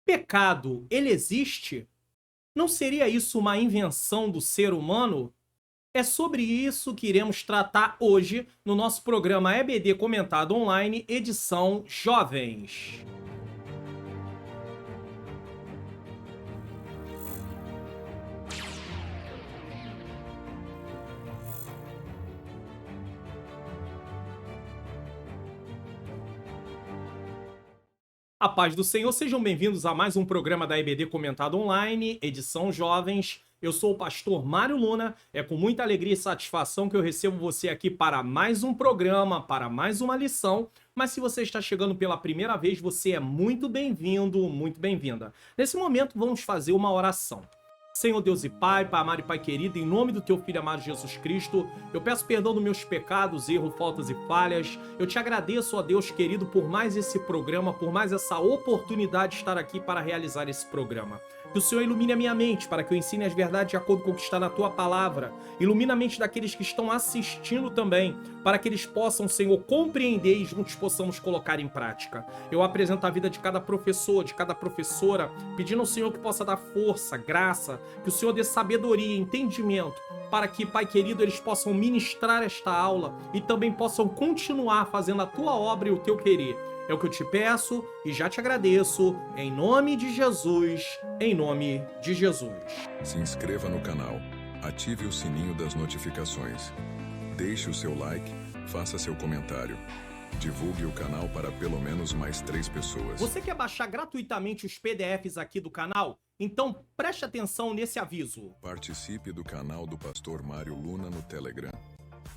Pecado, ele existe? Não seria isso uma invenção do ser humano? É sobre isso que iremos tratar hoje no nosso programa EBD Comentado Online, edição Jovens. A paz do Senhor, sejam bem-vindos a mais um programa da EBD Comentado Online, edição Jovens. Eu sou o pastor Mário Luna. É com muita alegria e satisfação que eu recebo você aqui para mais um programa, para mais uma lição. Mas se você está chegando pela primeira vez, você é muito bem-vindo, muito bem-vinda. Nesse momento, vamos fazer uma oração. Senhor Deus e Pai amado e Pai querido, em nome do Teu Filho amado Jesus Cristo, eu peço perdão dos meus pecados, erros, faltas e falhas. Eu te agradeço, ó Deus querido, por mais esse programa, por mais essa oportunidade de estar aqui para realizar esse programa. Que o Senhor ilumine a minha mente, para que eu ensine as verdades de acordo com o que está na Tua Palavra. Ilumina a mente daqueles que estão assistindo também, para que eles possam, Senhor, compreender e juntos possamos colocar em prática. Eu apresento a vida de cada professor, de cada professora, pedindo ao Senhor que possa dar força, graça, que o Senhor dê sabedoria, entendimento, para que, Pai querido, eles possam ministrar esta aula e também possam continuar fazendo a Tua obra e o Teu querer. É o que eu te peço e já te agradeço, em nome de Jesus, em nome de Jesus. Se inscreva no canal, ative o sininho das notificações, deixe o seu like, faça seu comentário. Divulgue o canal para pelo menos mais 3 pessoas. Você quer baixar gratuitamente os PDFs aqui do canal? Então preste atenção nesse aviso. Participe do canal do Pastor Mário Luna no Telegram.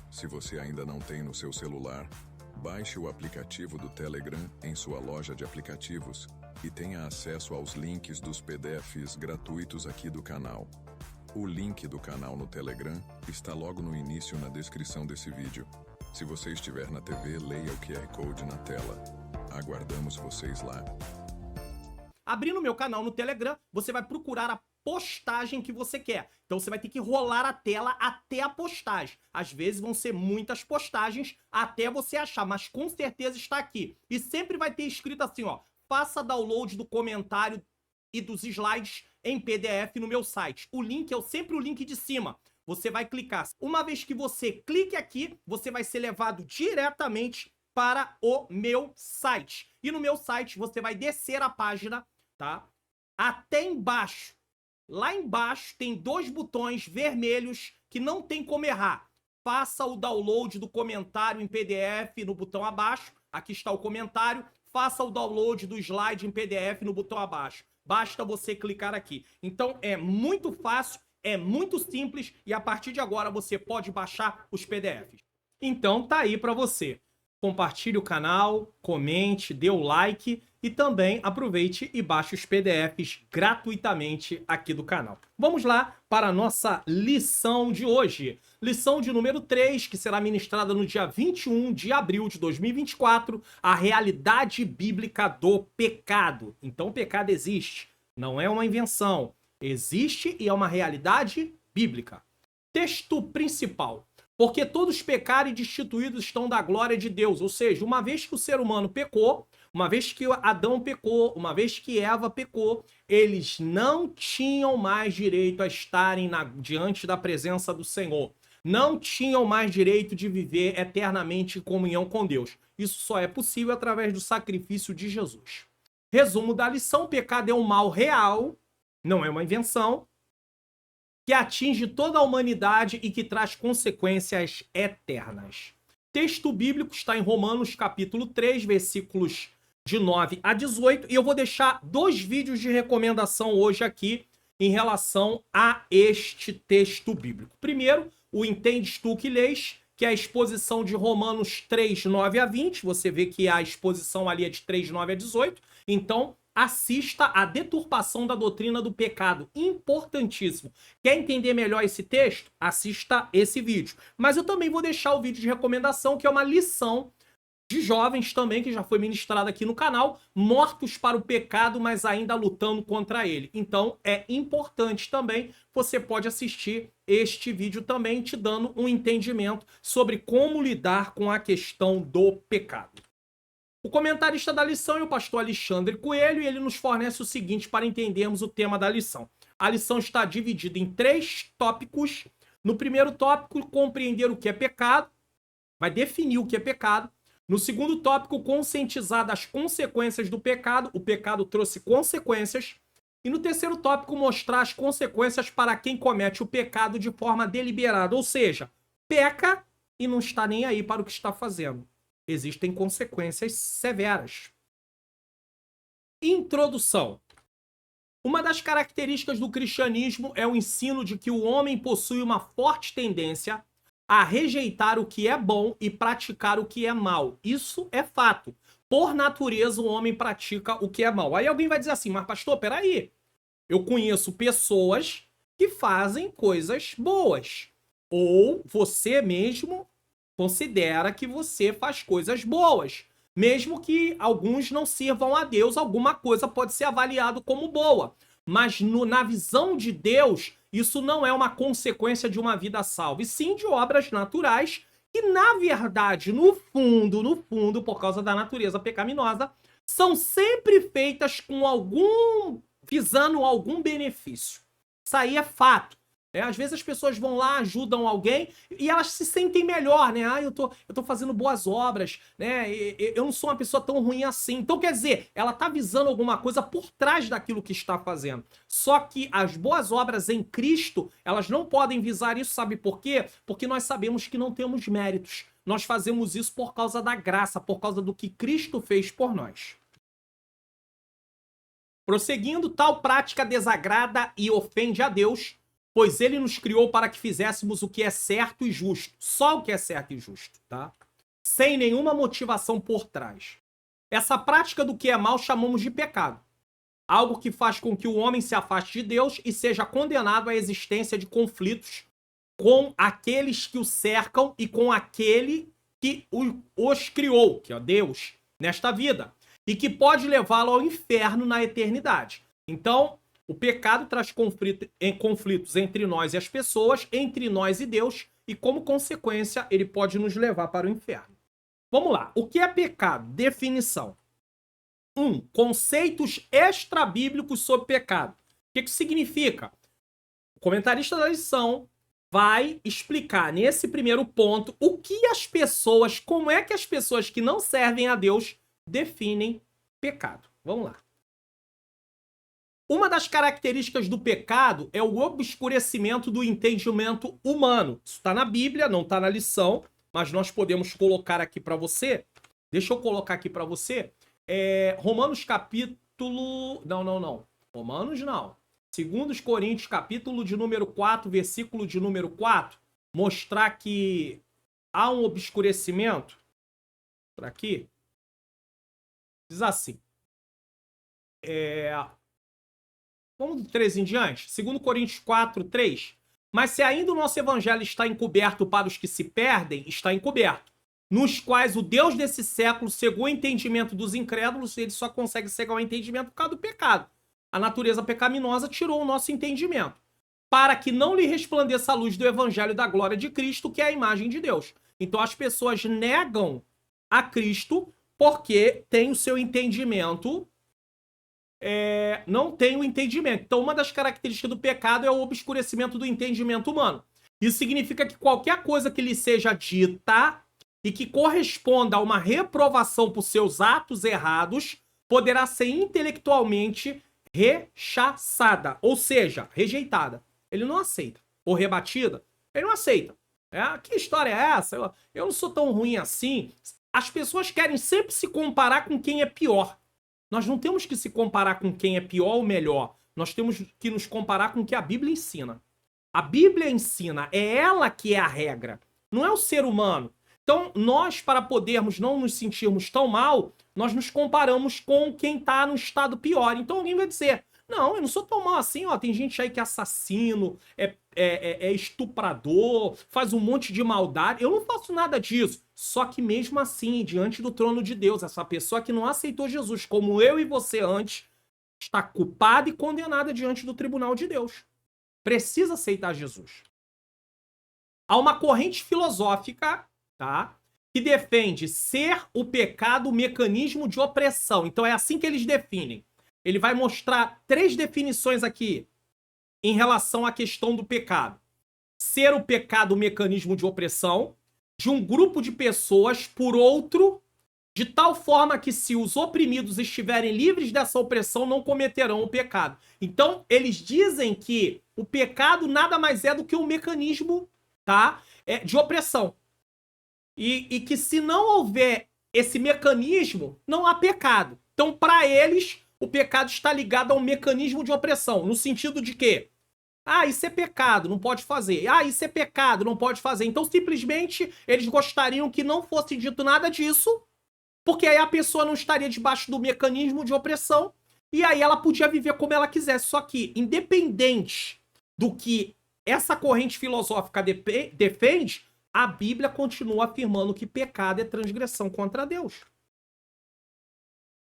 Se você ainda não tem no seu celular, baixe o aplicativo do Telegram em sua loja de aplicativos e tenha acesso aos links dos PDFs gratuitos aqui do canal. O link do canal no Telegram está logo no início na descrição desse vídeo. Se você estiver na TV, leia o QR Code na tela. Aguardamos vocês lá. Abrindo meu canal no Telegram, você vai procurar a postagem que você quer. Então você vai ter que rolar a tela até a postagem. Às vezes vão ser muitas postagens até você achar, mas com certeza está aqui. E sempre vai ter escrito assim, ó: faça download do comentário e dos slides em PDF no meu site. O link é sempre o link de cima. Você vai clicar. Uma vez que você clique aqui, você vai ser levado diretamente para o meu site. E no meu site você vai descer a página, tá? Até embaixo. Lá embaixo tem 2 botões vermelhos que não tem como errar. Faça o download do comentário em PDF no botão abaixo. Aqui está o comentário. Faça o download do slide em PDF no botão abaixo. Basta você clicar aqui. Então é muito fácil, é muito simples e a partir de agora você pode baixar os PDFs. Então tá aí para você. Compartilhe o canal, comente, dê o like e também aproveite e baixe os PDFs gratuitamente aqui do canal. Vamos lá para a nossa lição de hoje. Lição de número 3, que será ministrada no dia 21 de abril de 2024, a realidade bíblica do pecado. Então o pecado existe, não é uma invenção. Existe e é uma realidade bíblica. Texto principal. Porque todos pecaram e destituídos estão da glória de Deus. Ou seja, uma vez que o ser humano pecou, uma vez que Adão pecou, uma vez que Eva pecou, eles não tinham mais direito a estarem diante da presença do Senhor. Não tinham mais direito de viver eternamente em comunhão com Deus. Isso só é possível através do sacrifício de Jesus. Resumo da lição: o pecado é um mal real, não é uma invenção, que atinge toda a humanidade e que traz consequências eternas. Texto bíblico está em Romanos capítulo 3, versículos de 9 a 18, e eu vou deixar 2 vídeos de recomendação hoje aqui em relação a este texto bíblico. Primeiro, o Entendes Tu que Lês, que é a exposição de Romanos 3, 9 a 20, você vê que a exposição ali é de 3, 9 a 18, então assista a deturpação da doutrina do pecado, importantíssimo. Quer entender melhor esse texto? Assista esse vídeo. Mas eu também vou deixar o vídeo de recomendação, que é uma lição de jovens também, que já foi ministrada aqui no canal, mortos para o pecado, mas ainda lutando contra ele. Então é importante também, você pode assistir este vídeo também, te dando um entendimento sobre como lidar com a questão do pecado. O comentarista da lição é o pastor Alexandre Coelho e ele nos fornece o seguinte para entendermos o tema da lição. A lição está dividida em 3 tópicos. No primeiro tópico, compreender o que é pecado, vai definir o que é pecado. No segundo tópico, conscientizar das consequências do pecado, o pecado trouxe consequências. E no terceiro tópico, mostrar as consequências para quem comete o pecado de forma deliberada, ou seja, peca e não está nem aí para o que está fazendo. Existem consequências severas. Introdução. Uma das características do cristianismo é o ensino de que o homem possui uma forte tendência a rejeitar o que é bom e praticar o que é mal. Isso é fato. Por natureza, o homem pratica o que é mal. Aí alguém vai dizer assim, mas pastor, peraí. Eu conheço pessoas que fazem coisas boas. Ou você mesmo considera que você faz coisas boas. Mesmo que alguns não sirvam a Deus, alguma coisa pode ser avaliado como boa. Mas na visão de Deus, isso não é uma consequência de uma vida salva, e sim de obras naturais que, na verdade, no fundo, por causa da natureza pecaminosa, são sempre feitas com visando algum benefício. Isso aí é fato. Às vezes as pessoas vão lá, ajudam alguém e elas se sentem melhor, né? Eu tô fazendo boas obras, né? Eu não sou uma pessoa tão ruim assim. Então, quer dizer, ela tá visando alguma coisa por trás daquilo que está fazendo. Só que as boas obras em Cristo, elas não podem visar isso, sabe por quê? Porque nós sabemos que não temos méritos. Nós fazemos isso por causa da graça, por causa do que Cristo fez por nós. Prosseguindo, tal prática desagrada e ofende a Deus, pois ele nos criou para que fizéssemos o que é certo e justo. Só o que é certo e justo, tá? Sem nenhuma motivação por trás. Essa prática do que é mal chamamos de pecado. Algo que faz com que o homem se afaste de Deus e seja condenado à existência de conflitos com aqueles que o cercam e com aquele que os criou, que é Deus, nesta vida. E que pode levá-lo ao inferno na eternidade. Então, o pecado traz conflitos entre nós e as pessoas, entre nós e Deus, e como consequência, ele pode nos levar para o inferno. Vamos lá. O que é pecado? Definição. 1. Conceitos extrabíblicos sobre pecado. O que significa? O comentarista da lição vai explicar nesse primeiro ponto o que as pessoas, como é que as pessoas que não servem a Deus definem pecado. Vamos lá. Uma das características do pecado é o obscurecimento do entendimento humano. Isso está na Bíblia, não está na lição, mas nós podemos colocar aqui para você. Deixa eu colocar aqui para você. Romanos capítulo... Não. Romanos não. 2 Coríntios capítulo de número 4, versículo de número 4. Mostrar que há um obscurecimento. Por aqui. Diz assim. Vamos do 3 em diante? 2 Coríntios 4, 3. Mas se ainda o nosso evangelho está encoberto para os que se perdem, está encoberto. Nos quais o Deus desse século cegou o entendimento dos incrédulos, ele só consegue cegar o entendimento por causa do pecado. A natureza pecaminosa tirou o nosso entendimento. Para que não lhe resplandeça a luz do evangelho da glória de Cristo, que é a imagem de Deus. Então as pessoas negam a Cristo porque tem o seu entendimento... não tem o entendimento. Então, uma das características do pecado é o obscurecimento do entendimento humano. Isso significa que qualquer coisa que lhe seja dita e que corresponda a uma reprovação por seus atos errados poderá ser intelectualmente rechaçada, ou seja, rejeitada. Ele não aceita. Ou rebatida, ele não aceita. Que história é essa? Eu não sou tão ruim assim. As pessoas querem sempre se comparar com quem é pior. Nós não temos que se comparar com quem é pior ou melhor. Nós temos que nos comparar com o que a Bíblia ensina. A Bíblia ensina, é ela que é a regra. Não é o ser humano. Então, nós, para podermos não nos sentirmos tão mal, nós nos comparamos com quem está no estado pior. Então, alguém vai dizer, não, eu não sou tão mal assim. Tem gente aí que é assassino, é estuprador, faz um monte de maldade. Eu não faço nada disso. Só que mesmo assim, diante do trono de Deus, essa pessoa que não aceitou Jesus, como eu e você antes, está culpada e condenada diante do tribunal de Deus. Precisa aceitar Jesus. Há uma corrente filosófica, tá, que defende ser o pecado o mecanismo de opressão. Então é assim que eles definem. Ele vai mostrar 3 definições aqui em relação à questão do pecado. Ser o pecado o mecanismo de opressão de um grupo de pessoas por outro, de tal forma que se os oprimidos estiverem livres dessa opressão, não cometerão o pecado. Então, eles dizem que o pecado nada mais é do que um mecanismo, tá, de opressão. E que se não houver esse mecanismo, não há pecado. Então, para eles, o pecado está ligado a um mecanismo de opressão, no sentido de que isso é pecado, não pode fazer. Isso é pecado, não pode fazer. Então, simplesmente, eles gostariam que não fosse dito nada disso, porque aí a pessoa não estaria debaixo do mecanismo de opressão, e aí ela podia viver como ela quisesse. Só que, independente do que essa corrente filosófica defende, a Bíblia continua afirmando que pecado é transgressão contra Deus.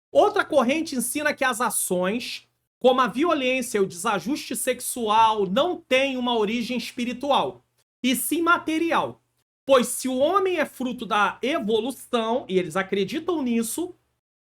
Outra corrente ensina que as ações, como a violência e o desajuste sexual, não têm uma origem espiritual, e sim material. Pois se o homem é fruto da evolução, e eles acreditam nisso,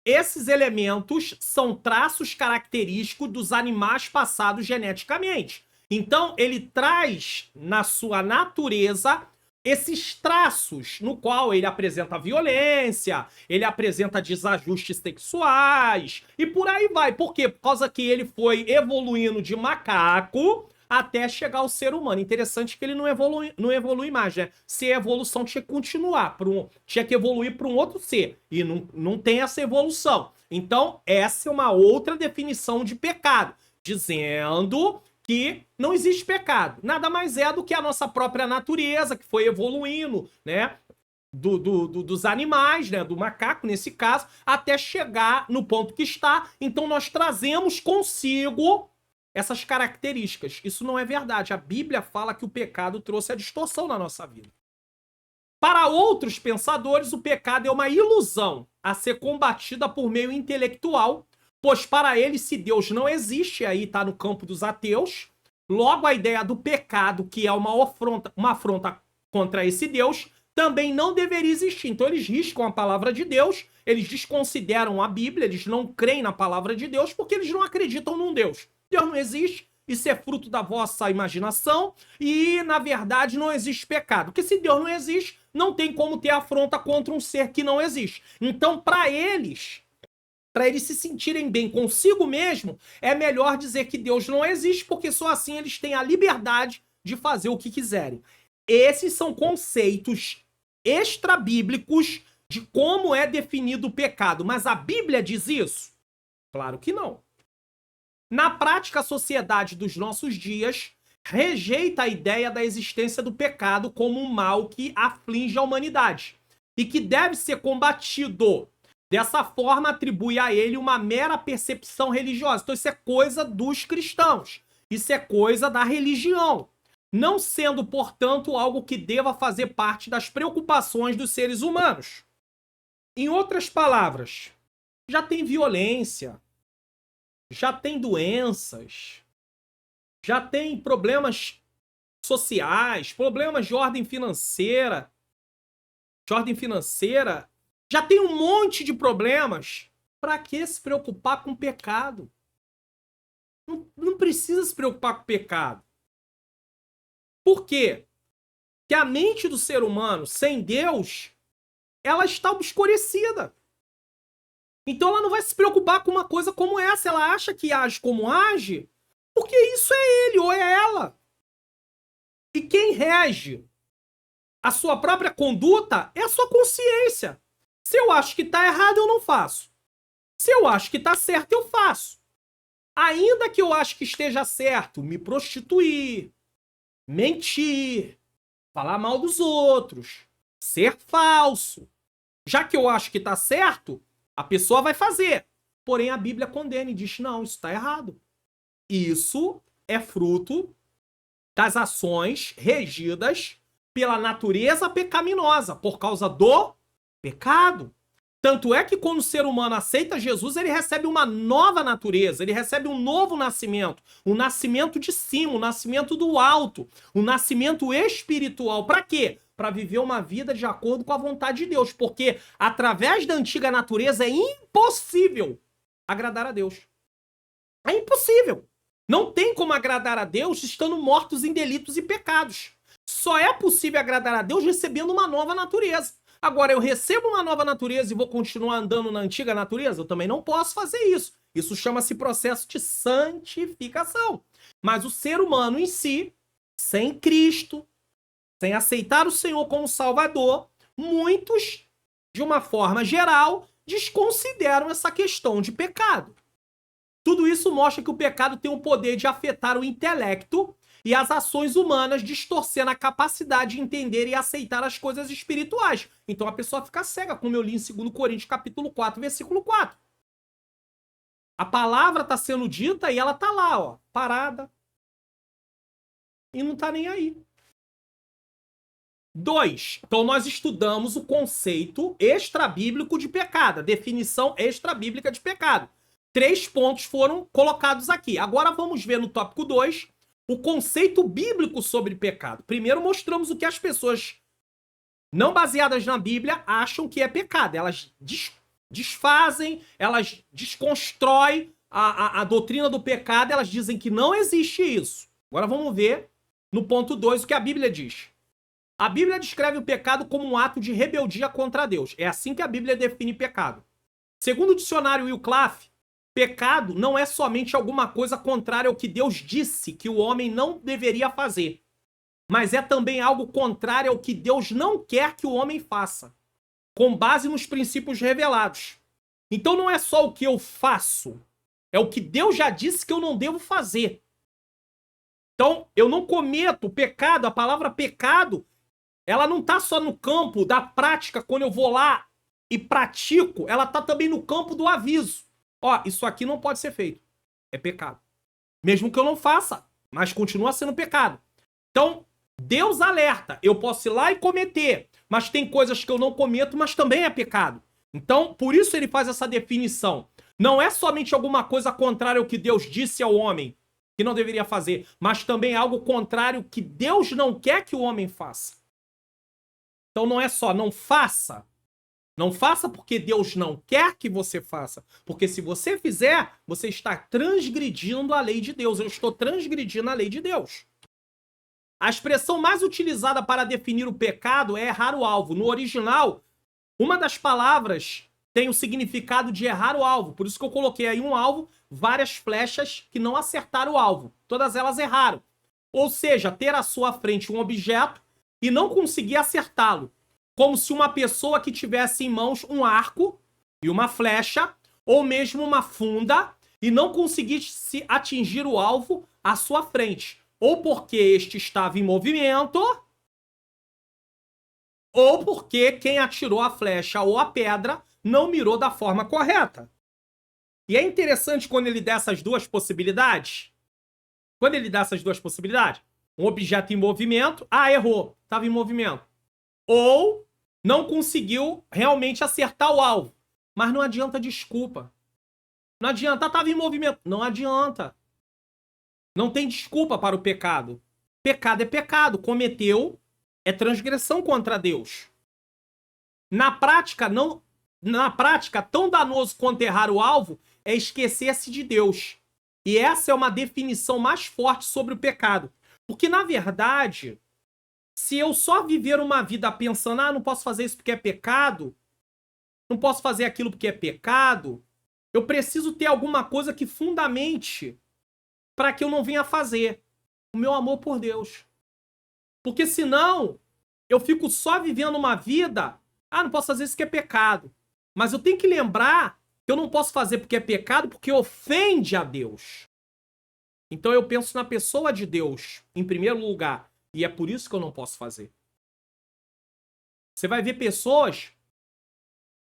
esses elementos são traços característicos dos animais passados geneticamente. Então, ele traz na sua natureza esses traços, no qual ele apresenta violência, ele apresenta desajustes sexuais, e por aí vai. Por quê? Por causa que ele foi evoluindo de macaco até chegar ao ser humano. Interessante que ele não evolui mais, né? Se a evolução tinha que continuar, tinha que evoluir para um outro ser, e não tem essa evolução. Então, essa é uma outra definição de pecado, dizendo que não existe pecado. Nada mais é do que a nossa própria natureza, que foi evoluindo, né? Dos animais, né? Do macaco, nesse caso, até chegar no ponto que está. Então, nós trazemos consigo essas características. Isso não é verdade. A Bíblia fala que o pecado trouxe a distorção na nossa vida. Para outros pensadores, o pecado é uma ilusão a ser combatida por meio intelectual, pois para eles, se Deus não existe, aí está no campo dos ateus, logo a ideia do pecado, que é uma afronta contra esse Deus, também não deveria existir. Então eles riscam a palavra de Deus, eles desconsideram a Bíblia, eles não creem na palavra de Deus, porque eles não acreditam num Deus. Deus não existe, isso é fruto da vossa imaginação, e na verdade não existe pecado. Porque se Deus não existe, não tem como ter afronta contra um ser que não existe. Então, para eles se sentirem bem consigo mesmo, é melhor dizer que Deus não existe, porque só assim eles têm a liberdade de fazer o que quiserem. Esses são conceitos extrabíblicos de como é definido o pecado. Mas a Bíblia diz isso? Claro que não. Na prática, a sociedade dos nossos dias rejeita a ideia da existência do pecado como um mal que aflige a humanidade e que deve ser combatido. Dessa forma, atribui a ele uma mera percepção religiosa. Então isso é coisa dos cristãos. Isso é coisa da religião. Não sendo, portanto, algo que deva fazer parte das preocupações dos seres humanos. Em outras palavras, já tem violência, já tem doenças, já tem problemas sociais, problemas de ordem financeira, já tem um monte de problemas. Para que se preocupar com o pecado? Não precisa se preocupar com o pecado. Por quê? Porque a mente do ser humano, sem Deus, ela está obscurecida. Então ela não vai se preocupar com uma coisa como essa. Ela acha que age como age, porque isso é ele ou é ela. E quem rege a sua própria conduta é a sua consciência. Se eu acho que tá errado, eu não faço. Se eu acho que tá certo, eu faço. Ainda que eu acho que esteja certo, me prostituir, mentir, falar mal dos outros, ser falso. Já que eu acho que tá certo, a pessoa vai fazer. Porém, a Bíblia condena e diz, não, isso tá errado. Isso é fruto das ações regidas pela natureza pecaminosa, por causa do pecado. Tanto é que quando o ser humano aceita Jesus, ele recebe uma nova natureza, ele recebe um novo nascimento, um nascimento de cima, um nascimento do alto, um nascimento espiritual. Para quê? para viver uma vida de acordo com a vontade de Deus, porque através da antiga natureza é impossível agradar a Deus. É impossível. Não tem como agradar a Deus estando mortos em delitos e pecados. Só é possível agradar a Deus recebendo uma nova natureza. Agora, eu recebo uma nova natureza e vou continuar andando na antiga natureza? Eu também não posso fazer isso. Isso chama-se processo de santificação. Mas o ser humano em si, sem Cristo, sem aceitar o Senhor como Salvador, muitos, de uma forma geral, desconsideram essa questão de pecado. Tudo isso mostra que o pecado tem o poder de afetar o intelecto e as ações humanas, distorcendo a capacidade de entender e aceitar as coisas espirituais. Então a pessoa fica cega, como eu li em 2 Coríntios capítulo 4, versículo 4. A palavra está sendo dita e ela está lá, ó, parada. E não está nem aí. 2. Então nós estudamos o conceito extrabíblico de pecado, a definição extrabíblica de pecado. 3 pontos foram colocados aqui. Agora vamos ver no tópico 2 o conceito bíblico sobre pecado. Primeiro mostramos o que as pessoas não baseadas na Bíblia acham que é pecado. Elas desfazem, elas desconstroem a doutrina do pecado, elas dizem que não existe isso. Agora vamos ver no ponto 2 o que a Bíblia diz. A Bíblia descreve o pecado como um ato de rebeldia contra Deus. É assim que a Bíblia define pecado. Segundo o dicionário Will Claff, pecado não é somente alguma coisa contrária ao que Deus disse que o homem não deveria fazer, mas é também algo contrário ao que Deus não quer que o homem faça, com base nos princípios revelados. Então não é só o que eu faço, é o que Deus já disse que eu não devo fazer. Então eu não cometo pecado, a palavra pecado, ela não está só no campo da prática, quando eu vou lá e pratico, ela está também no campo do aviso. Ó, isso aqui não pode ser feito. É pecado. Mesmo que eu não faça, mas continua sendo pecado. Então, Deus alerta. Eu posso ir lá e cometer, mas tem coisas que eu não cometo, mas também é pecado. Então, por isso ele faz essa definição. Não é somente alguma coisa contrária ao que Deus disse ao homem, que não deveria fazer, mas também algo contrário que Deus não quer que o homem faça. Então, não é só não faça. Não faça porque Deus não quer que você faça. Porque se você fizer, você está transgredindo a lei de Deus. Eu estou transgredindo a lei de Deus. A expressão mais utilizada para definir o pecado é errar o alvo. No original, uma das palavras tem o significado de errar o alvo. Por isso que eu coloquei aí um alvo, várias flechas que não acertaram o alvo. Todas elas erraram. Ou seja, ter à sua frente um objeto e não conseguir acertá-lo. Como se uma pessoa que tivesse em mãos um arco e uma flecha, ou mesmo uma funda, e não conseguisse atingir o alvo à sua frente. Ou porque este estava em movimento, ou porque quem atirou a flecha ou a pedra não mirou da forma correta. E é interessante quando ele dá essas duas possibilidades. Quando ele dá essas duas possibilidades, um objeto em movimento, errou, estava em movimento. Ou não conseguiu realmente acertar o alvo. Mas não adianta desculpa. Não adianta, estava em movimento. Não adianta. Não tem desculpa para o pecado. Pecado é pecado. Cometeu é transgressão contra Deus. Na prática, tão danoso quanto errar o alvo é esquecer-se de Deus. E essa é uma definição mais forte sobre o pecado. Porque, na verdade, se eu só viver uma vida pensando, não posso fazer isso porque é pecado, não posso fazer aquilo porque é pecado, eu preciso ter alguma coisa que fundamente para que eu não venha fazer o meu amor por Deus. Porque senão, eu fico só vivendo uma vida, não posso fazer isso porque é pecado. Mas eu tenho que lembrar que eu não posso fazer porque é pecado, porque ofende a Deus. Então eu penso na pessoa de Deus, em primeiro lugar. E é por isso que eu não posso fazer. Você vai ver pessoas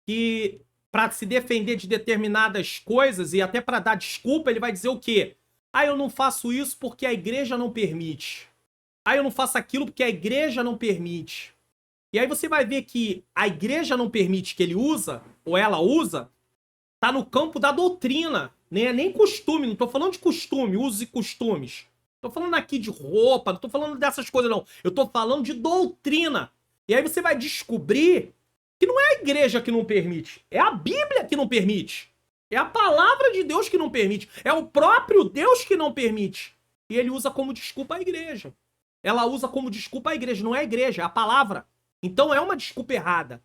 que, para se defender de determinadas coisas e até para dar desculpa, ele vai dizer o quê? Eu não faço isso porque a igreja não permite. Eu não faço aquilo porque a igreja não permite. E aí você vai ver que a igreja não permite que ele usa, ou ela usa, tá no campo da doutrina. Nem costume, não tô falando de costume, usos e costumes. Tô falando aqui de roupa, não tô falando dessas coisas, não. Eu tô falando de doutrina. E aí você vai descobrir que não é a igreja que não permite, é a Bíblia que não permite. É a palavra de Deus que não permite. É o próprio Deus que não permite. E ele usa como desculpa a igreja. Ela usa como desculpa a igreja. Não é a igreja, é a palavra. Então é uma desculpa errada.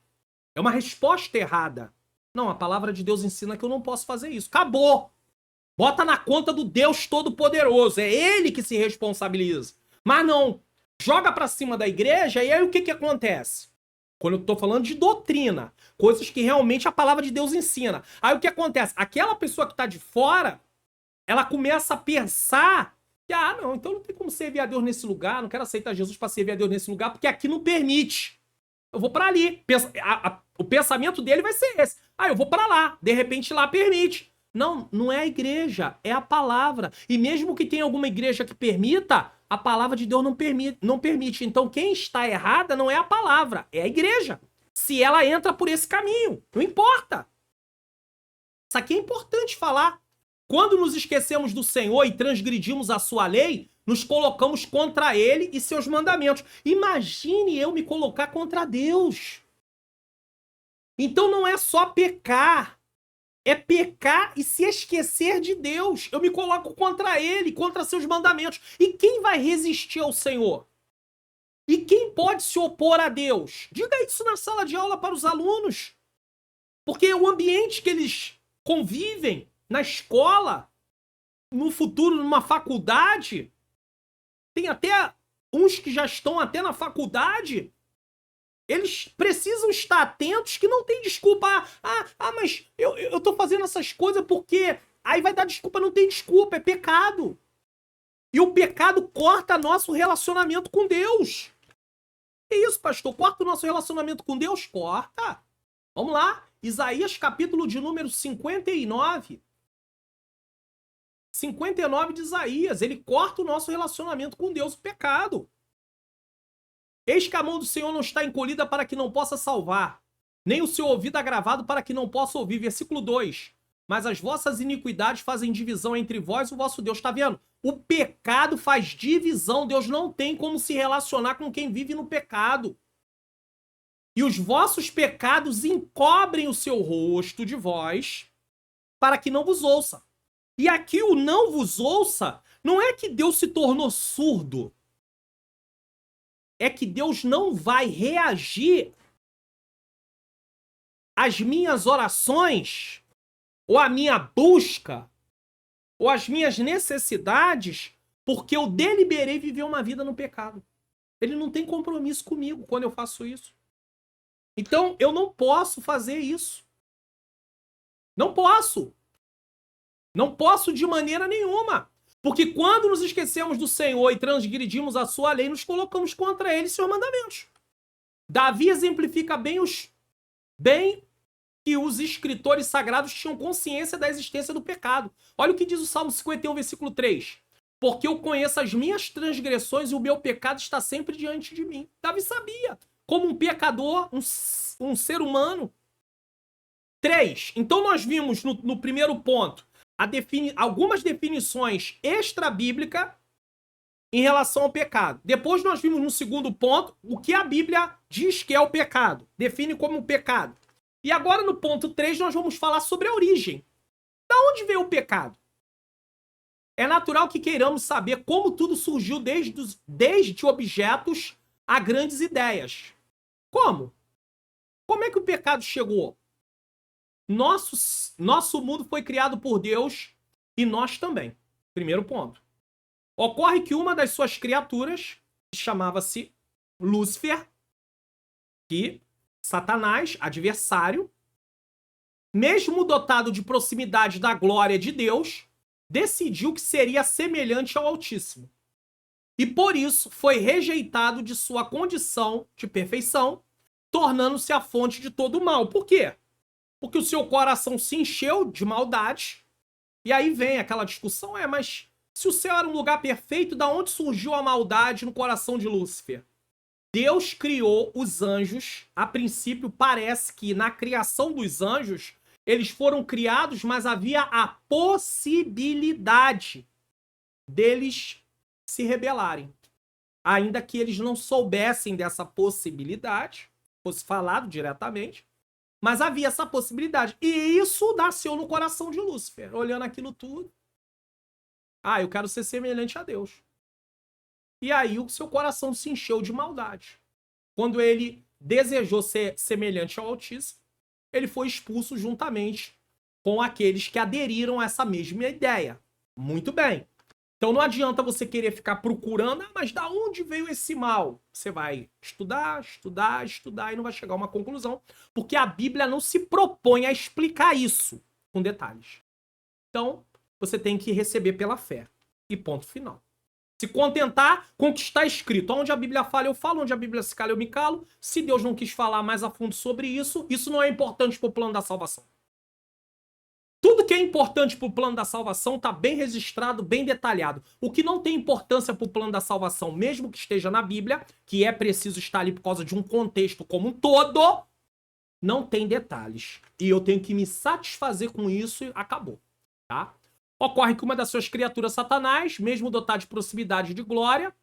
É uma resposta errada. Não, a palavra de Deus ensina que eu não posso fazer isso. Acabou. Bota na conta do Deus Todo-Poderoso. É ele que se responsabiliza. Mas não. Joga pra cima da igreja e aí o que acontece? Quando eu tô falando de doutrina, coisas que realmente a palavra de Deus ensina. Aí o que acontece? Aquela pessoa que tá de fora, ela começa a pensar que, não, então não tem como servir a Deus nesse lugar, não quero aceitar Jesus para servir a Deus nesse lugar, porque aqui não permite. Eu vou para ali. O pensamento dele vai ser esse. Eu vou para lá. De repente lá permite. Não, não é a igreja, é a palavra. E mesmo que tenha alguma igreja que permita, a palavra de Deus não permite. Então quem está errada não é a palavra, é a igreja. Se ela entra por esse caminho, não importa. Isso aqui é importante falar. Quando nos esquecemos do Senhor e transgredimos a sua lei, nos colocamos contra ele e seus mandamentos. Imagine eu me colocar contra Deus. Então não é só pecar. É pecar e se esquecer de Deus. Eu me coloco contra ele, contra seus mandamentos. E quem vai resistir ao Senhor? E quem pode se opor a Deus? Diga isso na sala de aula para os alunos. Porque o ambiente que eles convivem, na escola, no futuro, numa faculdade, tem até uns que já estão até na faculdade, eles precisam estar atentos que não tem desculpa. Mas eu tô fazendo essas coisas porque... Aí vai dar desculpa, não tem desculpa, é pecado. E o pecado corta nosso relacionamento com Deus. Que isso, pastor? Corta o nosso relacionamento com Deus? Corta. Vamos lá. Isaías, capítulo de número 59. 59 de Isaías. Ele corta o nosso relacionamento com Deus, o pecado. Eis que a mão do Senhor não está encolhida para que não possa salvar, nem o seu ouvido agravado para que não possa ouvir. Versículo 2. Mas as vossas iniquidades fazem divisão entre vós e o vosso Deus. Está vendo? O pecado faz divisão. Deus não tem como se relacionar com quem vive no pecado. E os vossos pecados encobrem o seu rosto de vós para que não vos ouça. E aqui o não vos ouça não é que Deus se tornou surdo. É que Deus não vai reagir às minhas orações, ou à minha busca, ou às minhas necessidades, porque eu deliberei viver uma vida no pecado. Ele não tem compromisso comigo quando eu faço isso. Então, eu não posso fazer isso. Não posso. Não posso de maneira nenhuma. Porque quando nos esquecemos do Senhor e transgredimos a sua lei, nos colocamos contra ele e seus mandamentos. Davi exemplifica bem que os escritores sagrados tinham consciência da existência do pecado. Olha o que diz o Salmo 51, versículo 3. Porque eu conheço as minhas transgressões e o meu pecado está sempre diante de mim. Davi sabia, como um pecador, um ser humano. 3. Então nós vimos no primeiro ponto algumas definições extra-bíblicas em relação ao pecado. Depois nós vimos no segundo ponto o que a Bíblia diz que é o pecado. Define como pecado. E agora no ponto 3 nós vamos falar sobre a origem. Da onde veio o pecado? É natural que queiramos saber como tudo surgiu desde objetos a grandes ideias. Como? Como é que o pecado chegou? Nosso mundo foi criado por Deus e nós também. Primeiro ponto. Ocorre que uma das suas criaturas, que chamava-se Lúcifer, que Satanás, adversário, mesmo dotado de proximidade da glória de Deus, decidiu que seria semelhante ao Altíssimo. E por isso foi rejeitado de sua condição de perfeição, tornando-se a fonte de todo o mal. Por quê? Porque o seu coração se encheu de maldade. E aí vem aquela discussão, mas se o céu era um lugar perfeito, da onde surgiu a maldade no coração de Lúcifer? Deus criou os anjos. A princípio, parece que na criação dos anjos, eles foram criados, mas havia a possibilidade deles se rebelarem. ainda que eles não soubessem dessa possibilidade, fosse falado diretamente, mas havia essa possibilidade. E isso nasceu no coração de Lúcifer, olhando aquilo tudo. Ah, eu quero ser semelhante a Deus. E aí o seu coração se encheu de maldade. Quando ele desejou ser semelhante ao Altíssimo, ele foi expulso juntamente com aqueles que aderiram a essa mesma ideia. Muito bem. Então não adianta você querer ficar procurando, mas da onde veio esse mal? Você vai estudar, estudar, estudar e não vai chegar a uma conclusão, porque a Bíblia não se propõe a explicar isso com detalhes. Então, você tem que receber pela fé. E ponto final. Se contentar com o que está escrito. Onde a Bíblia fala, eu falo. Onde a Bíblia se cala, eu me calo. Se Deus não quis falar mais a fundo sobre isso, isso não é importante para o plano da salvação. Tudo que é importante para o plano da salvação está bem registrado, bem detalhado. O que não tem importância para o plano da salvação, mesmo que esteja na Bíblia, que é preciso estar ali por causa de um contexto como um todo, não tem detalhes. E eu tenho que me satisfazer com isso e acabou. Tá? Ocorre que uma das suas criaturas, Satanás, mesmo dotado de proximidade de glória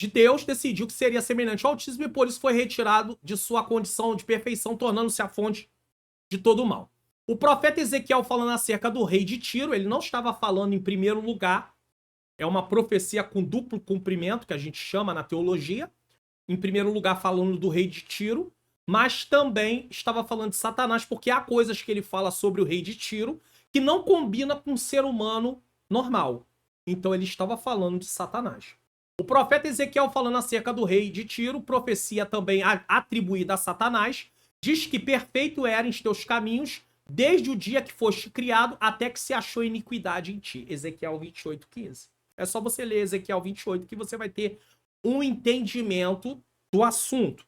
de Deus, decidiu que seria semelhante ao Altíssimo e por isso foi retirado de sua condição de perfeição, tornando-se a fonte de todo o mal. O profeta Ezequiel, falando acerca do rei de Tiro, ele não estava falando em primeiro lugar, é uma profecia com duplo cumprimento, que a gente chama na teologia, em primeiro lugar falando do rei de Tiro, mas também estava falando de Satanás, porque há coisas que ele fala sobre o rei de Tiro que não combina com um ser humano normal. Então ele estava falando de Satanás. O profeta Ezequiel, falando acerca do rei de Tiro, profecia também atribuída a Satanás, diz que perfeito eram os teus caminhos, desde o dia que foste criado até que se achou iniquidade em ti. Ezequiel 28:15. É só você ler Ezequiel 28 que você vai ter um entendimento do assunto.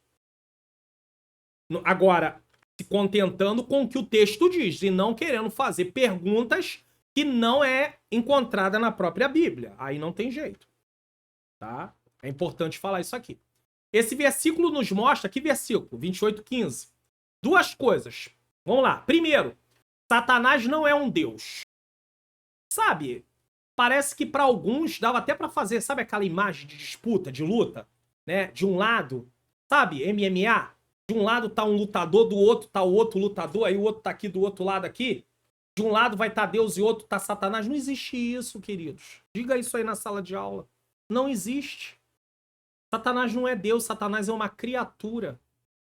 Agora, se contentando com o que o texto diz e não querendo fazer perguntas que não é encontrada na própria Bíblia. Aí não tem jeito. Tá? É importante falar isso aqui. Esse versículo nos mostra, que versículo? 28:15. Duas coisas. Vamos lá. Primeiro, Satanás não é um deus. Sabe? Parece que para alguns dava até para fazer, sabe aquela imagem de disputa, de luta, né? De um lado, sabe? MMA. De um lado tá um lutador, do outro tá o outro lutador, aí o outro tá aqui do outro lado aqui. De um lado vai estar Deus e outro tá Satanás. Não existe isso, queridos. Diga isso aí na sala de aula. Não existe. Satanás não é Deus, Satanás é uma criatura.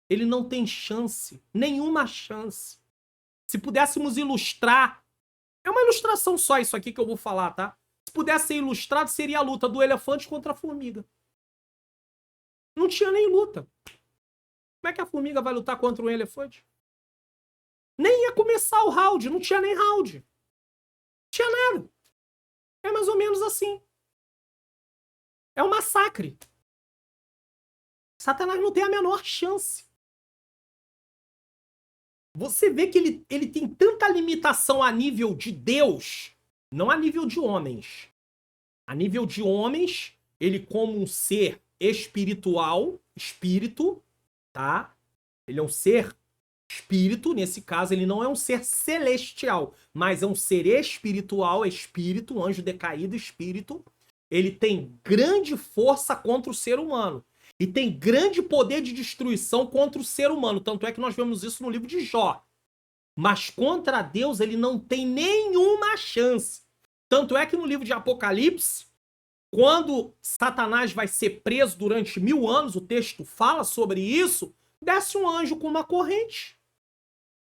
Ele não tem chance, nenhuma chance. Se pudéssemos ilustrar, é uma ilustração só isso aqui que eu vou falar, tá? Se pudesse ser ilustrado, seria a luta do elefante contra a formiga. Não tinha nem luta. Como é que a formiga vai lutar contra um elefante? Nem ia começar o round, não tinha nem round. Não tinha nada. É mais ou menos assim. É um massacre. Satanás não tem a menor chance. Você vê que ele tem tanta limitação a nível de Deus, não a nível de homens. A nível de homens, ele como um ser espiritual, espírito, tá? Ele é um ser espírito, nesse caso ele não é um ser celestial, mas é um ser espiritual, espírito, anjo decaído, espírito. Ele tem grande força contra o ser humano. E tem grande poder de destruição contra o ser humano. Tanto é que nós vemos isso no livro de Jó. Mas contra Deus ele não tem nenhuma chance. Tanto é que no livro de Apocalipse, quando Satanás vai ser preso durante 1000 anos, o texto fala sobre isso, desce um anjo com uma corrente,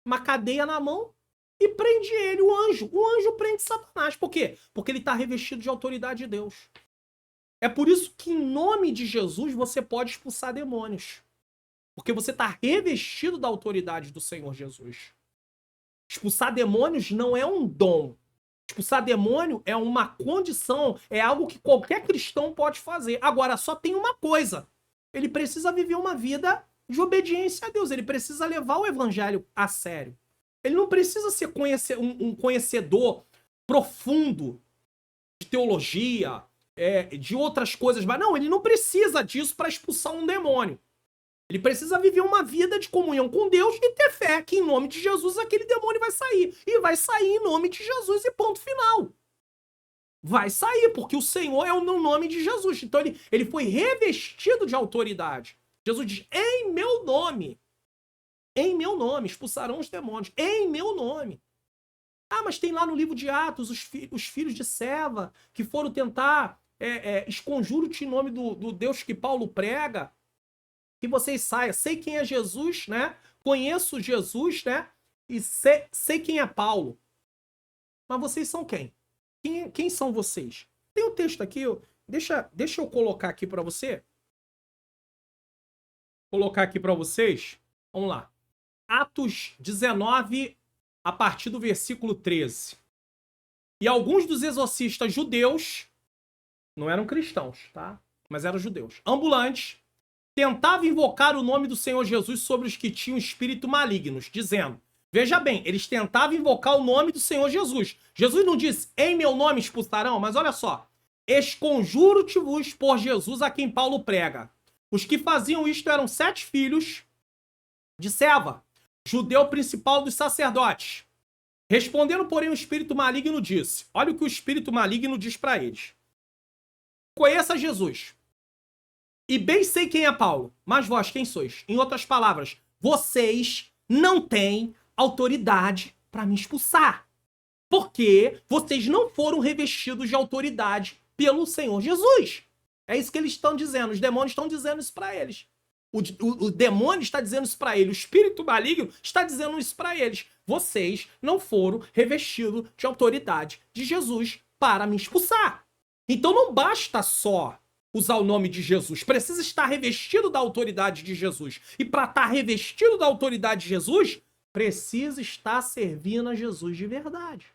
uma cadeia na mão, e prende ele, o anjo. O anjo prende Satanás. Por quê? Porque ele está revestido de autoridade de Deus. É por isso que, em nome de Jesus, você pode expulsar demônios. Porque você está revestido da autoridade do Senhor Jesus. Expulsar demônios não é um dom. Expulsar demônio é uma condição, é algo que qualquer cristão pode fazer. Agora, só tem uma coisa. Ele precisa viver uma vida de obediência a Deus. Ele precisa levar o evangelho a sério. Ele não precisa ser um conhecedor profundo de teologia, de outras coisas, mas não, ele não precisa disso para expulsar um demônio. Ele precisa viver uma vida de comunhão com Deus e ter fé que em nome de Jesus aquele demônio vai sair. E vai sair em nome de Jesus e ponto final. Vai sair, porque o Senhor é o nome de Jesus. Então ele foi revestido de autoridade. Jesus diz, em meu nome, expulsarão os demônios, em meu nome. Ah, mas tem lá no livro de Atos os filhos de Seva que foram tentar esconjuro-te em nome do Deus que Paulo prega, que vocês saiam. Sei quem é Jesus, né? Conheço Jesus, né? E sei quem é Paulo. Mas vocês são quem? Quem são vocês? Tem um texto aqui, deixa eu colocar aqui para você. Colocar aqui para vocês. Vamos lá. Atos 19, a partir do versículo 13. E alguns dos exorcistas judeus, não eram cristãos, tá? Mas eram judeus, ambulantes, tentavam invocar o nome do Senhor Jesus sobre os que tinham espírito malignos, dizendo, veja bem, eles tentavam invocar o nome do Senhor Jesus. Jesus não disse, em meu nome expulsarão, mas olha só, esconjuro-te-vos por Jesus a quem Paulo prega. Os que faziam isto eram 7 filhos de Seva, judeu principal dos sacerdotes. Respondendo, porém, o espírito maligno disse, olha o que o espírito maligno diz para eles. Conheça Jesus. E bem sei quem é Paulo, mas vós quem sois? Em outras palavras, vocês não têm autoridade para me expulsar. Porque vocês não foram revestidos de autoridade pelo Senhor Jesus. É isso que eles estão dizendo. Os demônios estão dizendo isso para eles. O demônio está dizendo isso para eles. O espírito maligno está dizendo isso para eles. Vocês não foram revestidos de autoridade de Jesus para me expulsar. Então não basta só usar o nome de Jesus. Precisa estar revestido da autoridade de Jesus. E para estar revestido da autoridade de Jesus, precisa estar servindo a Jesus de verdade.